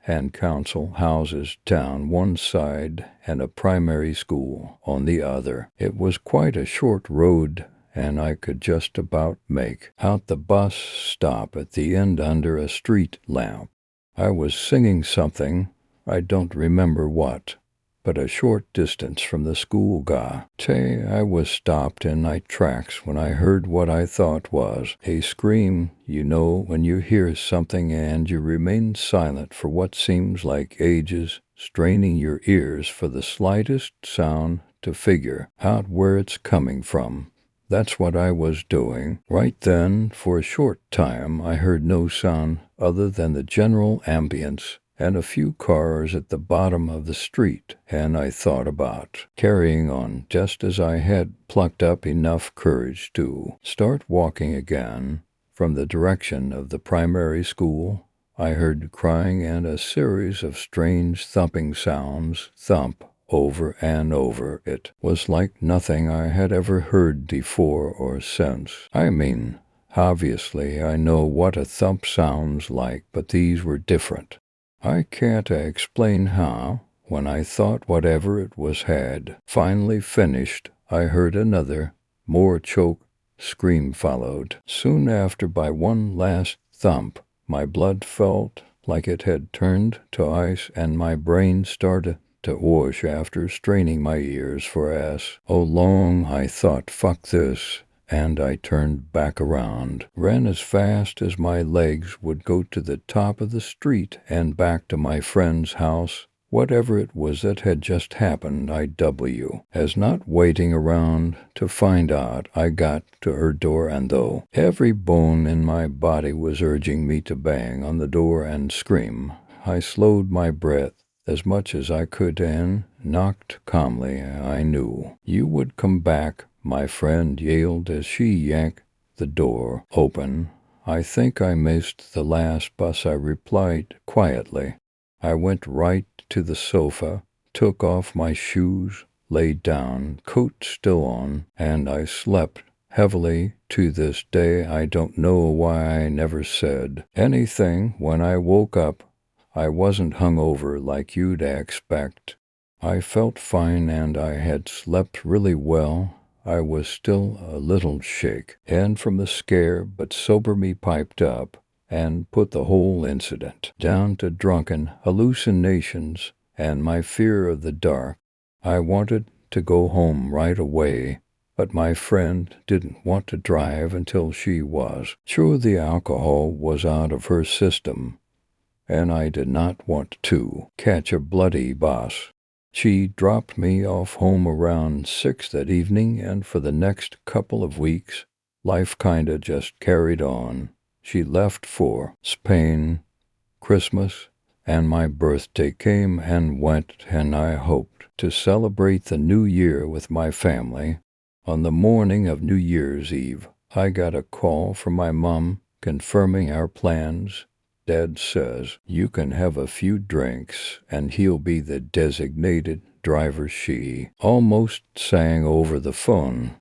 and council houses down one side and a primary school on the other. It was quite a short road, and I could just about make out the bus stop at the end under a street lamp. I was singing something, I don't remember what, but a short distance from the school gate. I was stopped in my tracks when I heard what I thought was a scream. You know when you hear something and you remain silent for what seems like ages, straining your ears for the slightest sound to figure out where it's coming from. That's what I was doing. Right then, for a short time, I heard no sound other than the general ambience and a few cars at the bottom of the street, and I thought about carrying on just as I had plucked up enough courage to start walking again. From the direction of the primary school, I heard crying and a series of strange thumping sounds thump over and over. It was like nothing I had ever heard before or since. I mean, obviously I know what a thump sounds like, but these were different. I can't explain how. When I thought whatever it was had finally finished, I heard another, more choked scream followed. Soon after, by one last thump, my blood felt like it had turned to ice, and my brain started to wash after straining my ears for long. I thought, fuck this, and I turned back around, ran as fast as my legs would go to the top of the street and back to my friend's house. Whatever it was that had just happened, as not waiting around to find out. I got to her door, and though every bone in my body was urging me to bang on the door and scream, I slowed my breath as much as I could and knocked calmly. I knew you would come back, my friend yelled as she yanked the door open. I think I missed the last bus, I replied quietly. I went right to the sofa, took off my shoes, laid down, coat still on, and I slept heavily. To this day, I don't know why I never said anything. When I woke up, I wasn't hungover like you'd expect. I felt fine, and I had slept really well. I was still a little shaken from the scare, but sober me piped up and put the whole incident down to drunken hallucinations and my fear of the dark. I wanted to go home right away, but my friend didn't want to drive until she was sure the alcohol was out of her system, and I did not want to catch a bloody bus. She dropped me off home around 6 that evening, and for the next couple of weeks, life kinda just carried on. She left for Spain. Christmas and my birthday came and went, and I hoped to celebrate the new year with my family. On the morning of New Year's Eve, I got a call from my mom confirming our plans. Dad says you can have a few drinks and he'll be the designated driver, she almost sang over the phone.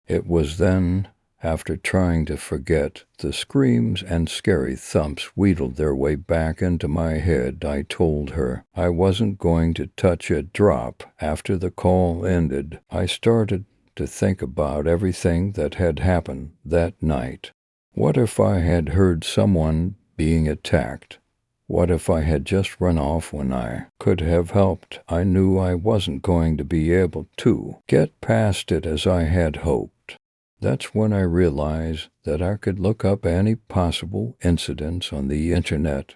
It was then, after trying to forget, the screams and scary thumps wheedled their way back into my head. I told her I wasn't going to touch a drop. After the call ended, I started to think about everything that had happened that night. What if I had heard someone being attacked? What if I had just run off when I could have helped? I knew I wasn't going to be able to get past it as I had hoped. That's when I realized that I could look up any possible incidents on the internet.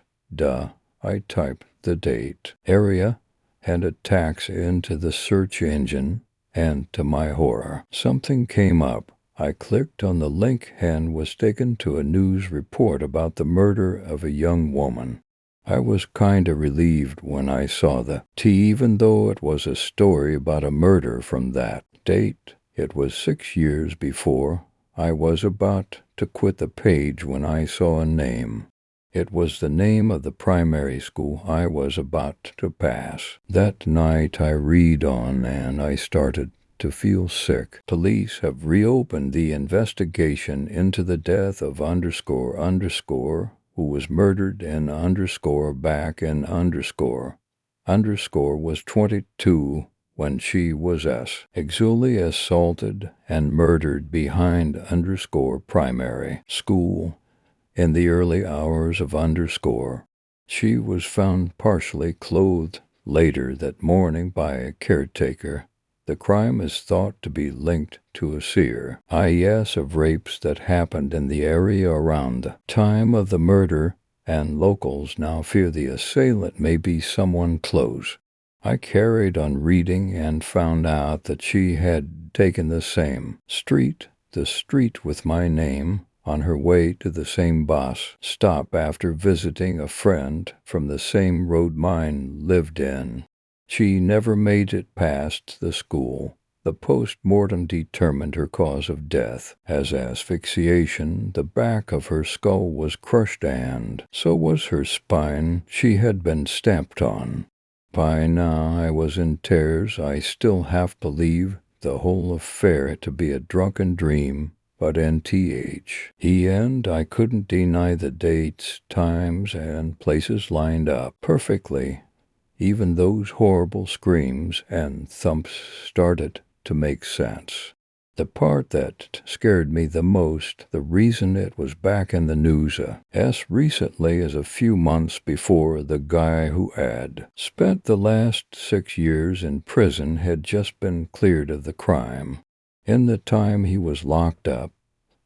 I typed the date, area, and attacks into the search engine, and to my horror, something came up. I clicked on the link and was taken to a news report about the murder of a young woman. I was kinda relieved when I saw the T, even though it was a story about a murder from that date. It was 6 years before I was about to quit the page when I saw a name. It was the name of the primary school I was about to pass. That night I read on and I started to feel sick. Police have reopened the investigation into the death of __, who was murdered in _ back in _ was 22 when she was sexually assaulted and murdered behind _ primary school in the early hours of _ She was found partially clothed later that morning by a caretaker. The crime is thought to be linked to a series of rapes that happened in the area around the time of the murder, and locals now fear the assailant may be someone close. I carried on reading and found out that she had taken the same street, the street with my name, on her way to the same bus stop after visiting a friend from the same road mine lived in. She never made it past the school. The post-mortem determined her cause of death as asphyxiation. The back of her skull was crushed and so was her spine. She had been stamped on. By now I was in tears. I still half believe the whole affair to be a drunken dream, but and I couldn't deny the dates, times, and places lined up perfectly. Even those horrible screams and thumps started to make sense. The part that scared me the most, the reason it was back in the news as recently as a few months before, the guy who had spent the last 6 years in prison had just been cleared of the crime. In the time he was locked up,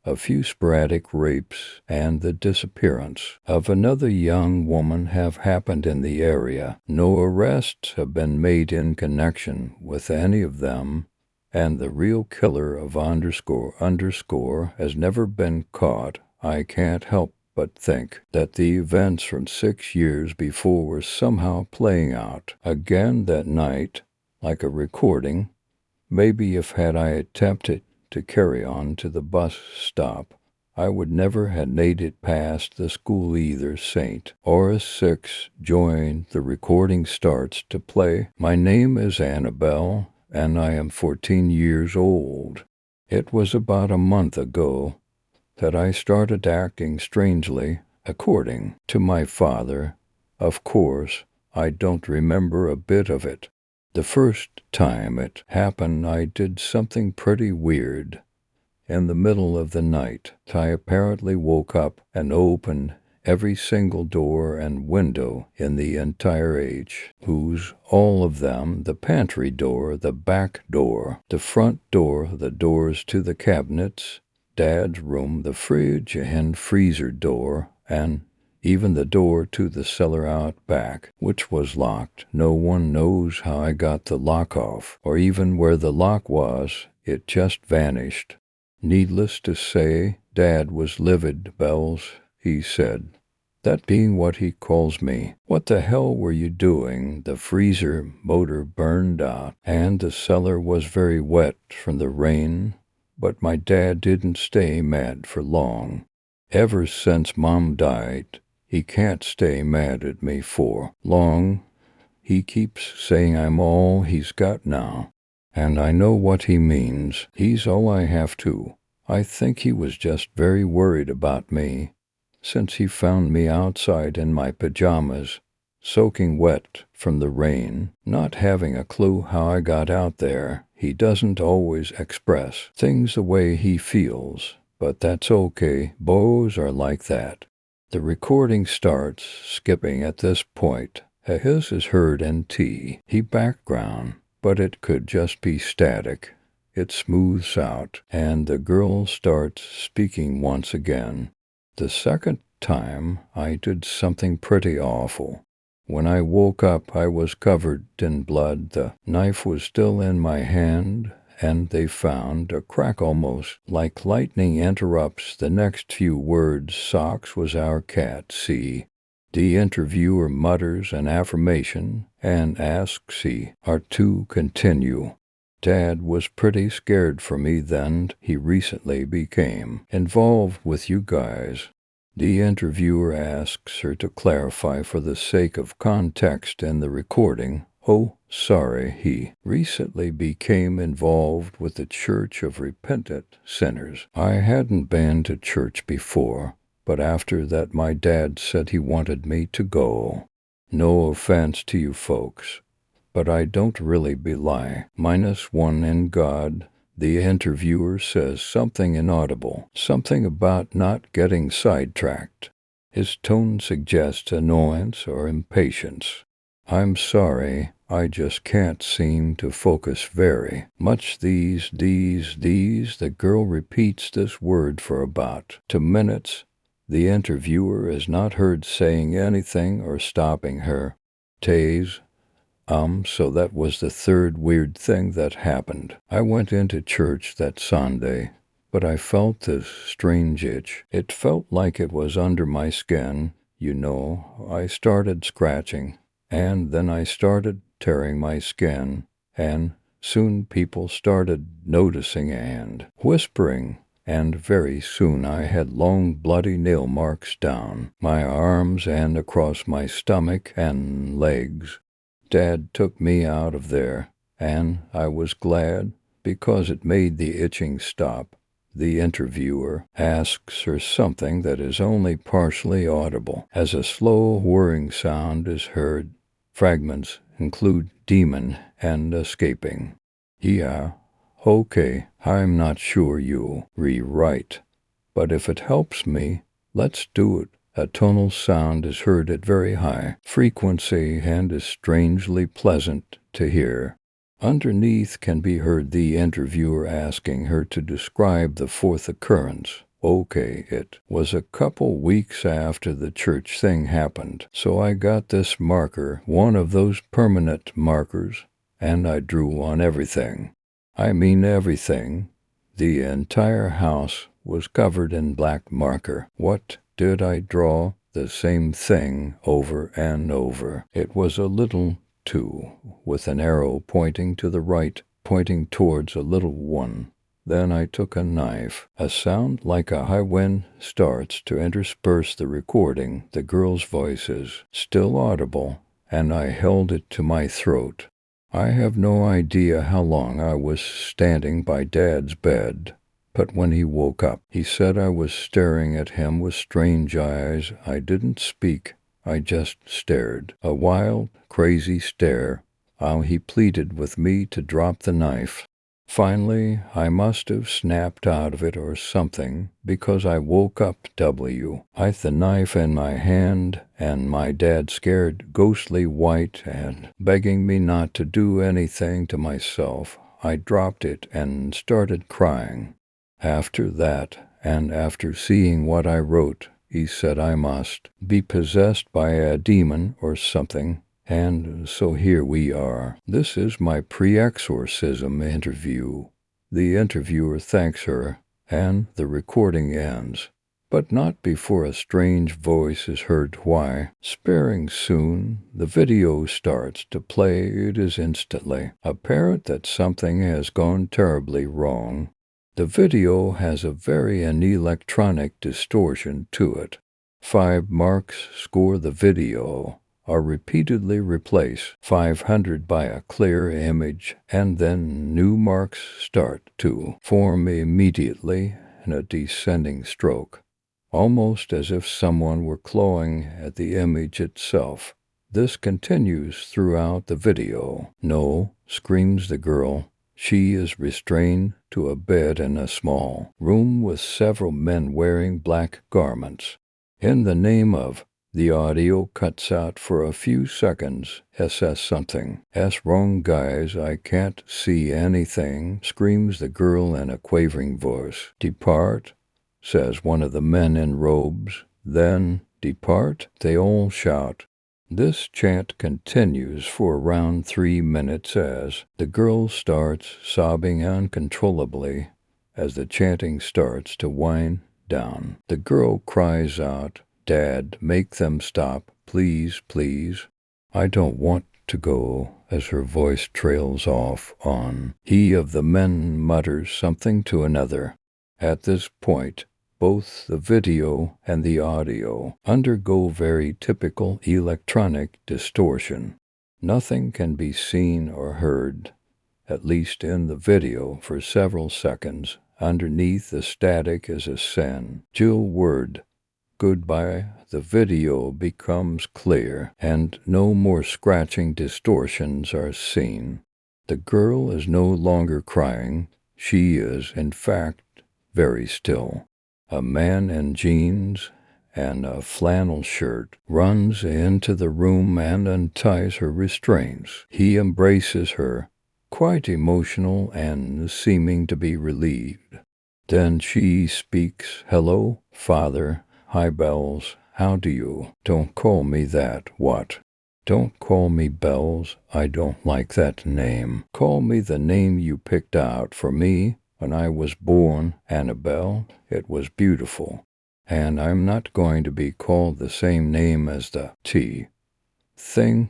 a few sporadic rapes and the disappearance of another young woman have happened in the area. No arrests have been made in connection with any of them, and the real killer of _ has never been caught. I can't help but think that the events from 6 years before were somehow playing out again that night, like a recording. Maybe if had I attempted to carry on to the bus stop, I would never have made it past the school either. St. Aura 6 joined. The recording starts to play. My name is Annabelle, and I am 14 years old. It was about a month ago that I started acting strangely, according to my father. Of course, I don't remember a bit of it. The first time it happened, I did something pretty weird. In the middle of the night, I apparently woke up and opened every single door and window in the entire house, all of them, the pantry door, the back door, the front door, the doors to the cabinets, Dad's room, the fridge and freezer door, and even the door to the cellar out back, which was locked. No one knows how I got the lock off, or even where the lock was. It just vanished. Needless to say, Dad was livid. Bells, he said, that being what he calls me. What the hell were you doing? The freezer motor burned out, and the cellar was very wet from the rain. But my dad didn't stay mad for long. Ever since Mom died, he can't stay mad at me for long. He keeps saying I'm all he's got now, and I know what he means. He's all I have to. I think he was just very worried about me, since he found me outside in my pajamas, soaking wet from the rain, not having a clue how I got out there. He doesn't always express things the way he feels, but that's okay. Boys are like that. The recording starts skipping at this point. A hiss is heard in T. He background, but it could just be static. It smooths out, and the girl starts speaking once again. The second time, I did something pretty awful. When I woke up, I was covered in blood. The knife was still in my hand, and they found a crack almost like lightning interrupts the next few words. Socks was our cat, see. The interviewer mutters an affirmation and asks he are to continue. Dad was pretty scared for me then. He recently became involved with you guys. The interviewer asks her to clarify for the sake of context in the recording. Oh, sorry, he recently became involved with the Church of Repentant Sinners. I hadn't been to church before, but after that my dad said he wanted me to go. No offense to you folks, but I don't really belie. -1 in God. The interviewer says something inaudible, something about not getting sidetracked. His tone suggests annoyance or impatience. I'm sorry, I just can't seem to focus very much these. The girl repeats this word for about 2 minutes. The interviewer is not heard saying anything or stopping her. So that was the third weird thing that happened. I went into church that Sunday, but I felt this strange itch. It felt like it was under my skin. I started scratching, and then I started tearing my skin, and soon people started noticing and whispering, and very soon I had long bloody nail marks down my arms and across my stomach and legs. Dad took me out of there, and I was glad because it made the itching stop. The interviewer asks her something that is only partially audible, as a slow whirring sound is heard. Fragments include demon and escaping. Yeah, okay, I'm not sure you'll rewrite, but if it helps me, let's do it. A tonal sound is heard at very high frequency and is strangely pleasant to hear. Underneath can be heard the interviewer asking her to describe the fourth occurrence. Okay, it was a couple weeks after the church thing happened, so I got this marker, one of those permanent markers, and I drew on everything. I mean everything. The entire house was covered in black marker. What did I draw? The same thing over and over. It was a little 2, with an arrow pointing to the right, pointing towards a little 1. Then I took a knife. A sound like a high wind starts to intersperse the recording. The girl's voice is still audible, and I held it to my throat. I have no idea how long I was standing by Dad's bed, but when he woke up, he said I was staring at him with strange eyes. I didn't speak. I just stared. A wild, crazy stare. He pleaded with me to drop the knife. Finally, I must have snapped out of it or something, because I woke up with the knife in my hand, and my dad scared, ghostly white, and begging me not to do anything to myself. I dropped it and started crying. After that, and after seeing what I wrote, he said I must be possessed by a demon or something. And so here we are. This is my pre-exorcism interview. The interviewer thanks her, and the recording ends, but not before a strange voice is heard. Why? Sparing soon, the video starts to play. It is instantly apparent that something has gone terribly wrong. The video has a very electronic distortion to it. 5 marks score the video are repeatedly replaced 500 by a clear image, and then new marks start to form immediately in a descending stroke, almost as if someone were clawing at the image itself. This continues throughout the video. No, screams the girl. She is restrained to a bed in a small room with several men wearing black garments. In the name of, the audio cuts out for a few seconds. It says something. "S wrong guys, I can't see anything," screams the girl in a quavering voice. "Depart," says one of the men in robes. Then, "Depart," they all shout. This chant continues for around 3 minutes as the girl starts sobbing uncontrollably. As the chanting starts to wind down, the girl cries out, "Dad, make them stop, please, please. I don't want to go," as her voice trails off on. He of the men mutters something to another. At this point, both the video and the audio undergo very typical electronic distortion. Nothing can be seen or heard, at least in the video, for several seconds. Underneath the static is a single word, "Goodbye." The video becomes clear, and no more scratching distortions are seen. The girl is no longer crying. She is, in fact, very still. A man in jeans and a flannel shirt runs into the room and unties her restraints. He embraces her, quite emotional and seeming to be relieved. Then she speaks, "Hello, Father. Hi, Bells. How do you?" "Don't call me that." "What?" "Don't call me Bells. I don't like that name. Call me the name you picked out for me when I was born, Annabelle. It was beautiful. And I'm not going to be called the same name as the thing."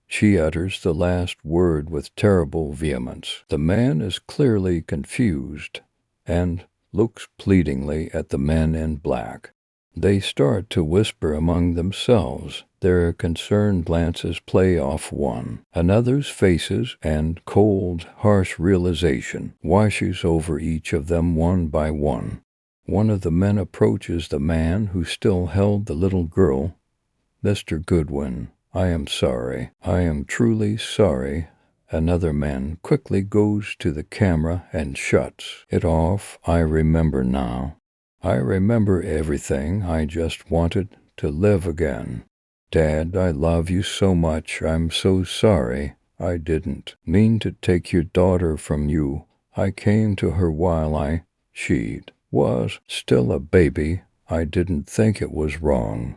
She utters the last word with terrible vehemence. The man is clearly confused and looks pleadingly at the men in black. They start to whisper among themselves. Their concerned glances play off one another's faces, and cold, harsh realization washes over each of them one by one. One of the men approaches the man who still held the little girl. "Mr. Goodwin, I am sorry. I am truly sorry." Another man quickly goes to the camera and shuts it off. "I remember now. I remember everything. I just wanted to live again. Dad, I love you so much. I'm so sorry. I didn't mean to take your daughter from you. I came to her while she was still a baby. I didn't think it was wrong.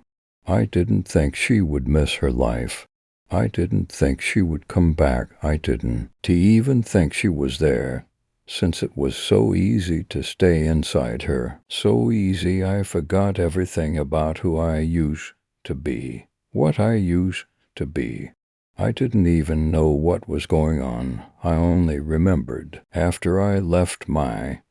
I didn't think she would miss her life. I didn't think she would come back. I didn't even think she was there. Since it was so easy to stay inside her, so easy, I forgot everything about who I used to be, what I used to be. I didn't even know what was going on. I only remembered after I left my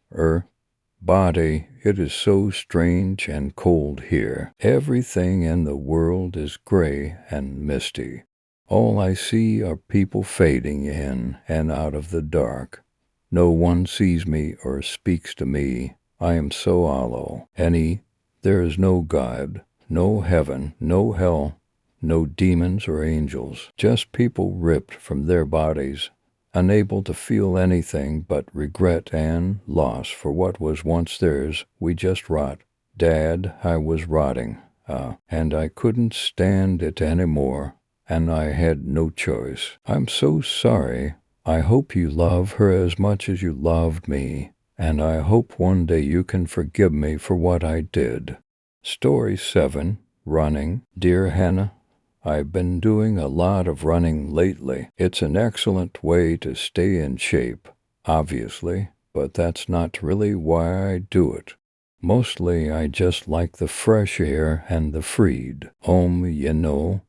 body. It is so strange and cold here. Everything in the world is gray and misty. All I see are people fading in and out of the dark. No one sees me or speaks to me. I am so hollow. There is no God, no heaven, no hell, no demons or angels, just people ripped from their bodies, unable to feel anything but regret and loss for what was once theirs. We just rot. Dad, I was rotting, and I couldn't stand it anymore, and I had no choice. I'm so sorry. I hope you love her as much as you loved me, and I hope one day you can forgive me for what I did. Story 7, Running. Dear Hannah, I've been doing a lot of running lately. It's an excellent way to stay in shape, obviously, but that's not really why I do it. Mostly I just like the fresh air and the freedom, you know.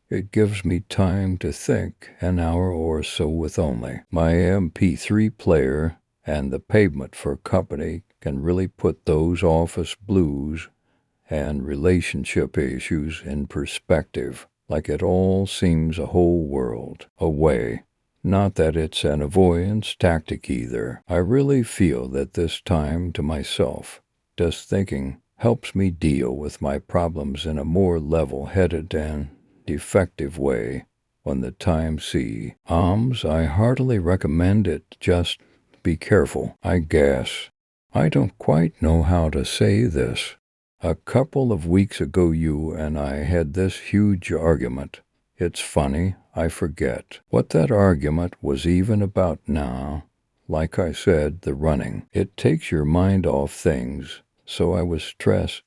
It gives me time to think, an hour or so with only my MP3 player, and the pavement for company can really put those office blues and relationship issues in perspective, like it all seems a whole world away. Not that it's an avoidance tactic either. I really feel that this time to myself, just thinking, helps me deal with my problems in a more level-headed and defective way on the time see. I heartily recommend it. Just be careful, I guess. I don't quite know how to say this. A couple of weeks ago you and I had this huge argument. It's funny, I forget what that argument was even about now. Like I said, the running. It takes your mind off things. So I was stressed,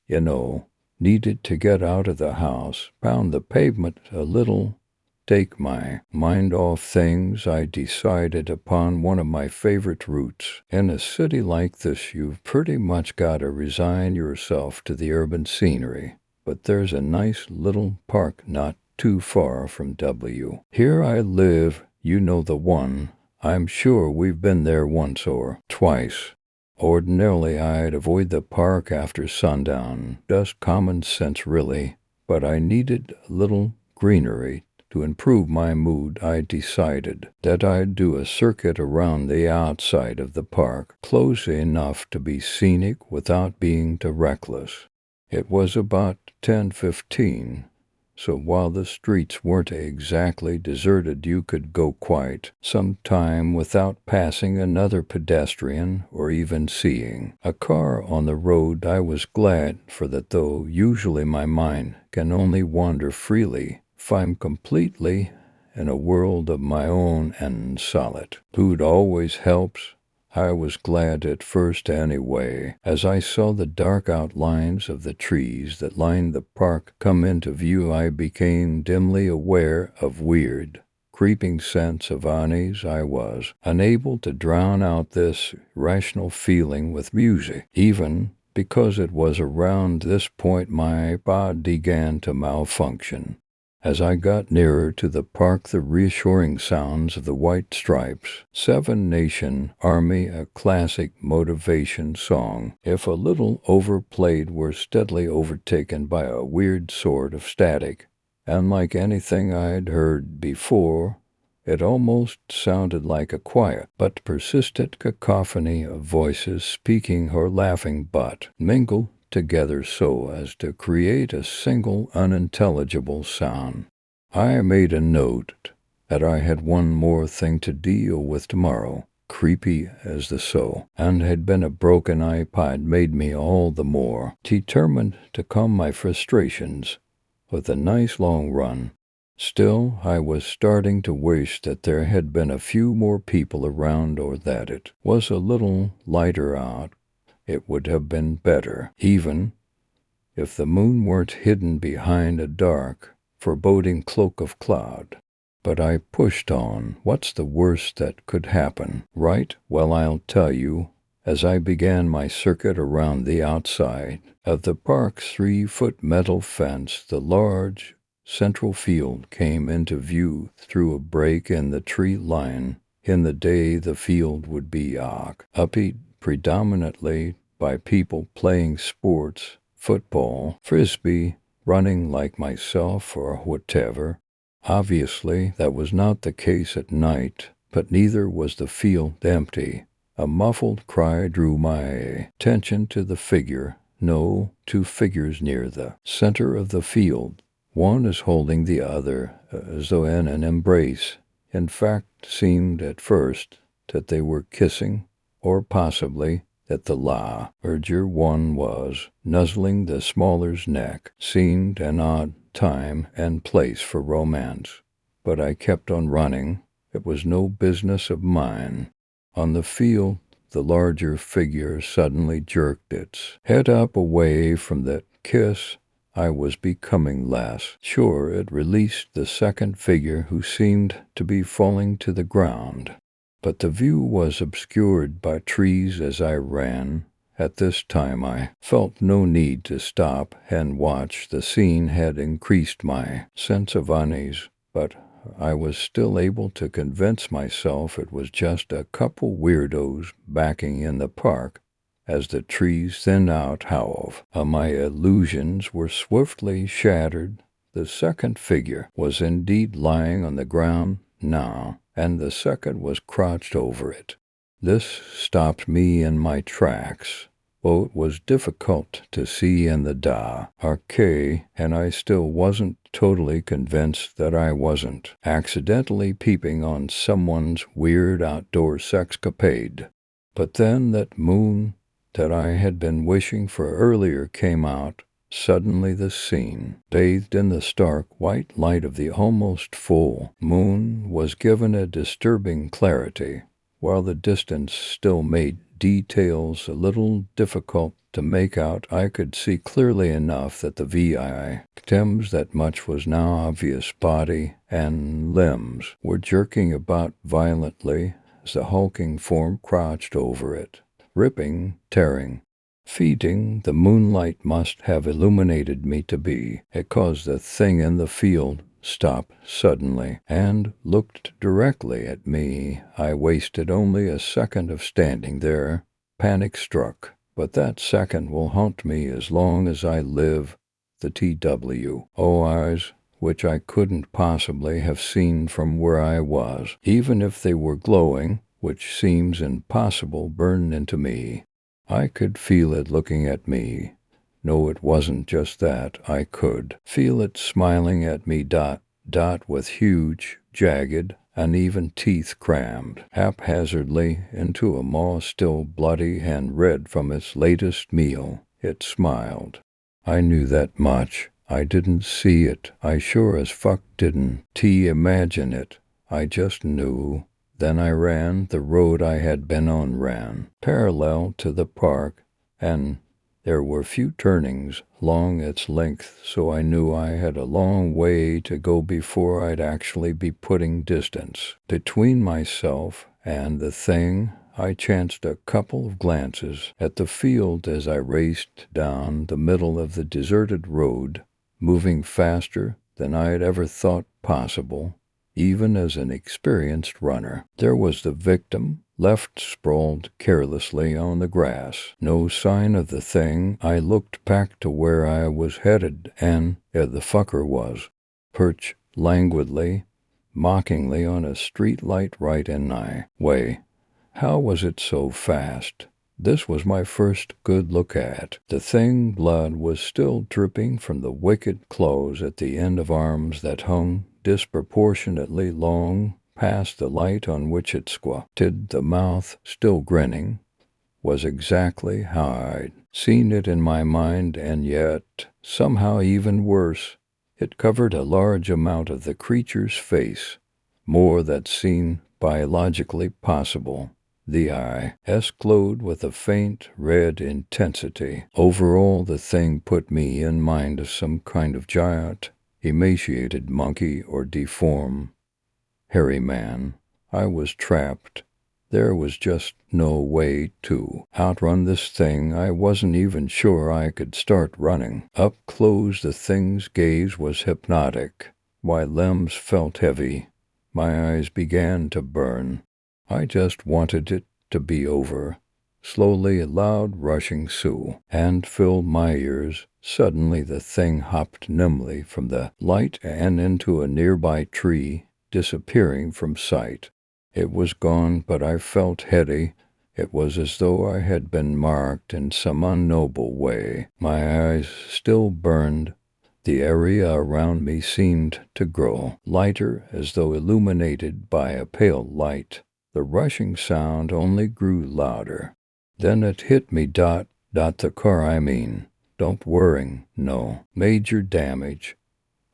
needed to get out of the house, pound the pavement a little, take my mind off things. I decided upon one of my favorite routes. In a city like this, you've pretty much got to resign yourself to the urban scenery. But there's a nice little park not too far from W. Here I live, you know the one. I'm sure we've been there once or twice. Ordinarily, I'd avoid the park after sundown. Just common sense, really. But I needed a little greenery. To improve my mood, I decided that I'd do a circuit around the outside of the park, close enough to be scenic without being too reckless. It was about 10:15. So while the streets weren't exactly deserted, you could go quite some time without passing another pedestrian or even seeing a car on the road. I was glad for that, though usually my mind can only wander freely if I'm completely in a world of my own and solid. Food always helps. I was glad at first anyway. As I saw the dark outlines of the trees that lined the park come into view, I became dimly aware of weird, creeping sense of unease. I was unable to drown out this irrational feeling with music, even because it was around this point my body began to malfunction. As I got nearer to the park, the reassuring sounds of the White Stripes' Seven Nation Army, a classic motivation song, if a little overplayed, were steadily overtaken by a weird sort of static. Unlike anything I'd heard before, it almost sounded like a quiet but persistent cacophony of voices speaking or laughing, but mingled together so as to create a single unintelligible sound. I made a note that I had one more thing to deal with tomorrow, creepy as the soul, and had been a broken iPod made me all the more determined to calm my frustrations with a nice long run. Still, I was starting to wish that there had been a few more people around, or that it was a little lighter out. It would have been better, even if the moon weren't hidden behind a dark, foreboding cloak of cloud. But I pushed on. What's the worst that could happen, right? Well, I'll tell you. As I began my circuit around the outside of the park's 3-foot metal fence, the large central field came into view through a break in the tree line. In the day, the field would be occupied predominantly by people playing sports, football, frisbee, running like myself, or whatever. Obviously, that was not the case at night, but neither was the field empty. A muffled cry drew my attention to two figures near the center of the field. One is holding the other as though in an embrace. In fact, seemed at first that they were kissing, or possibly that the larger one was nuzzling the smaller's neck. Seemed an odd time and place for romance. But I kept on running. It was no business of mine. On the field, the larger figure suddenly jerked its head up away from the kiss. I was becoming less sure. It released the second figure, who seemed to be falling to the ground. But the view was obscured by trees as I ran. At this time I felt no need to stop and watch. The scene had increased my sense of unease, but I was still able to convince myself it was just a couple weirdos backing in the park. As the trees thinned out, however, my illusions were swiftly shattered. The second figure was indeed lying on the ground now, and the second was crouched over it. This stopped me in my tracks. boat was difficult to see in the dark, and I still wasn't totally convinced that I wasn't accidentally peeping on someone's weird outdoor sexcapade. But then that moon that I had been wishing for earlier came out. Suddenly the scene, bathed in the stark white light of the almost full moon, was given a disturbing clarity, while the distance still made details a little difficult to make out. I could see clearly enough that the victims, that much was now obvious, body and limbs, were jerking about violently as the hulking form crouched over it, ripping, tearing, feeding. The moonlight must have illuminated me to be. It caused the thing in the field stopped suddenly and looked directly at me. I wasted only a second of standing there, panic-struck, but that second will haunt me as long as I live. The eyes, which I couldn't possibly have seen from where I was, even if they were glowing, which seems impossible, burned into me. I could feel it looking at me. No, it wasn't just that. I could feel it smiling at me, with huge, jagged, uneven teeth crammed haphazardly into a maw still bloody and red from its latest meal. It smiled. I knew that much. I didn't see it. I sure as fuck didn't imagine it. I just knew. Then I ran the road I had been on, ran parallel to the park, and there were few turnings along its length, so I knew I had a long way to go before I'd actually be putting distance between myself and the thing. I chanced a couple of glances at the field as I raced down the middle of the deserted road, moving faster than I had ever thought possible, even as an experienced runner. There was the victim, left sprawled carelessly on the grass. No sign of the thing. I looked back to where I was headed, and there the fucker was, perched languidly, mockingly on a street light right in my way. How was it so fast? This was my first good look at the thing. Blood was still dripping from the wicked claws at the end of arms that hung disproportionately long past the light on which it squatted. The mouth, still grinning, was exactly how I'd seen it in my mind, and yet, somehow even worse, it covered a large amount of the creature's face, more that seemed biologically possible. The eyes glowed with a faint red intensity. Overall, the thing put me in mind of some kind of giant, emaciated monkey or deformed, hairy man. I was trapped. There was just no way to outrun this thing. I wasn't even sure I could start running. Up close, the thing's gaze was hypnotic. My limbs felt heavy. My eyes began to burn. I just wanted it to be over. Slowly, a loud rushing and filled my ears. Suddenly, the thing hopped nimbly from the light and into a nearby tree, disappearing from sight. It was gone, but I felt heady. It was as though I had been marked in some unknowable way. My eyes still burned. The area around me seemed to grow lighter, as though illuminated by a pale light. The rushing sound only grew louder. Then it hit me, the car, I mean. Don't worry, no major damage.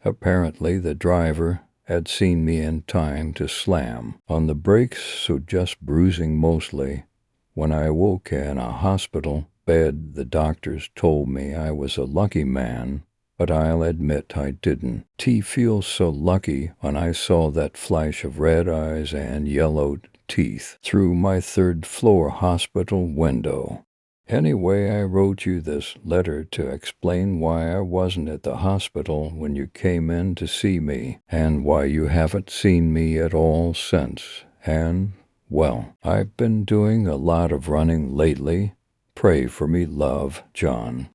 Apparently the driver had seen me in time to slam on the brakes, so just bruising mostly. When I woke in a hospital bed, the doctors told me I was a lucky man, but I'll admit I didn't feel so lucky when I saw that flash of red eyes and yellowed teeth through my third-floor hospital window. Anyway, I wrote you this letter to explain why I wasn't at the hospital when you came in to see me, and why you haven't seen me at all since. And, well, I've been doing a lot of running lately. Pray for me, love, John.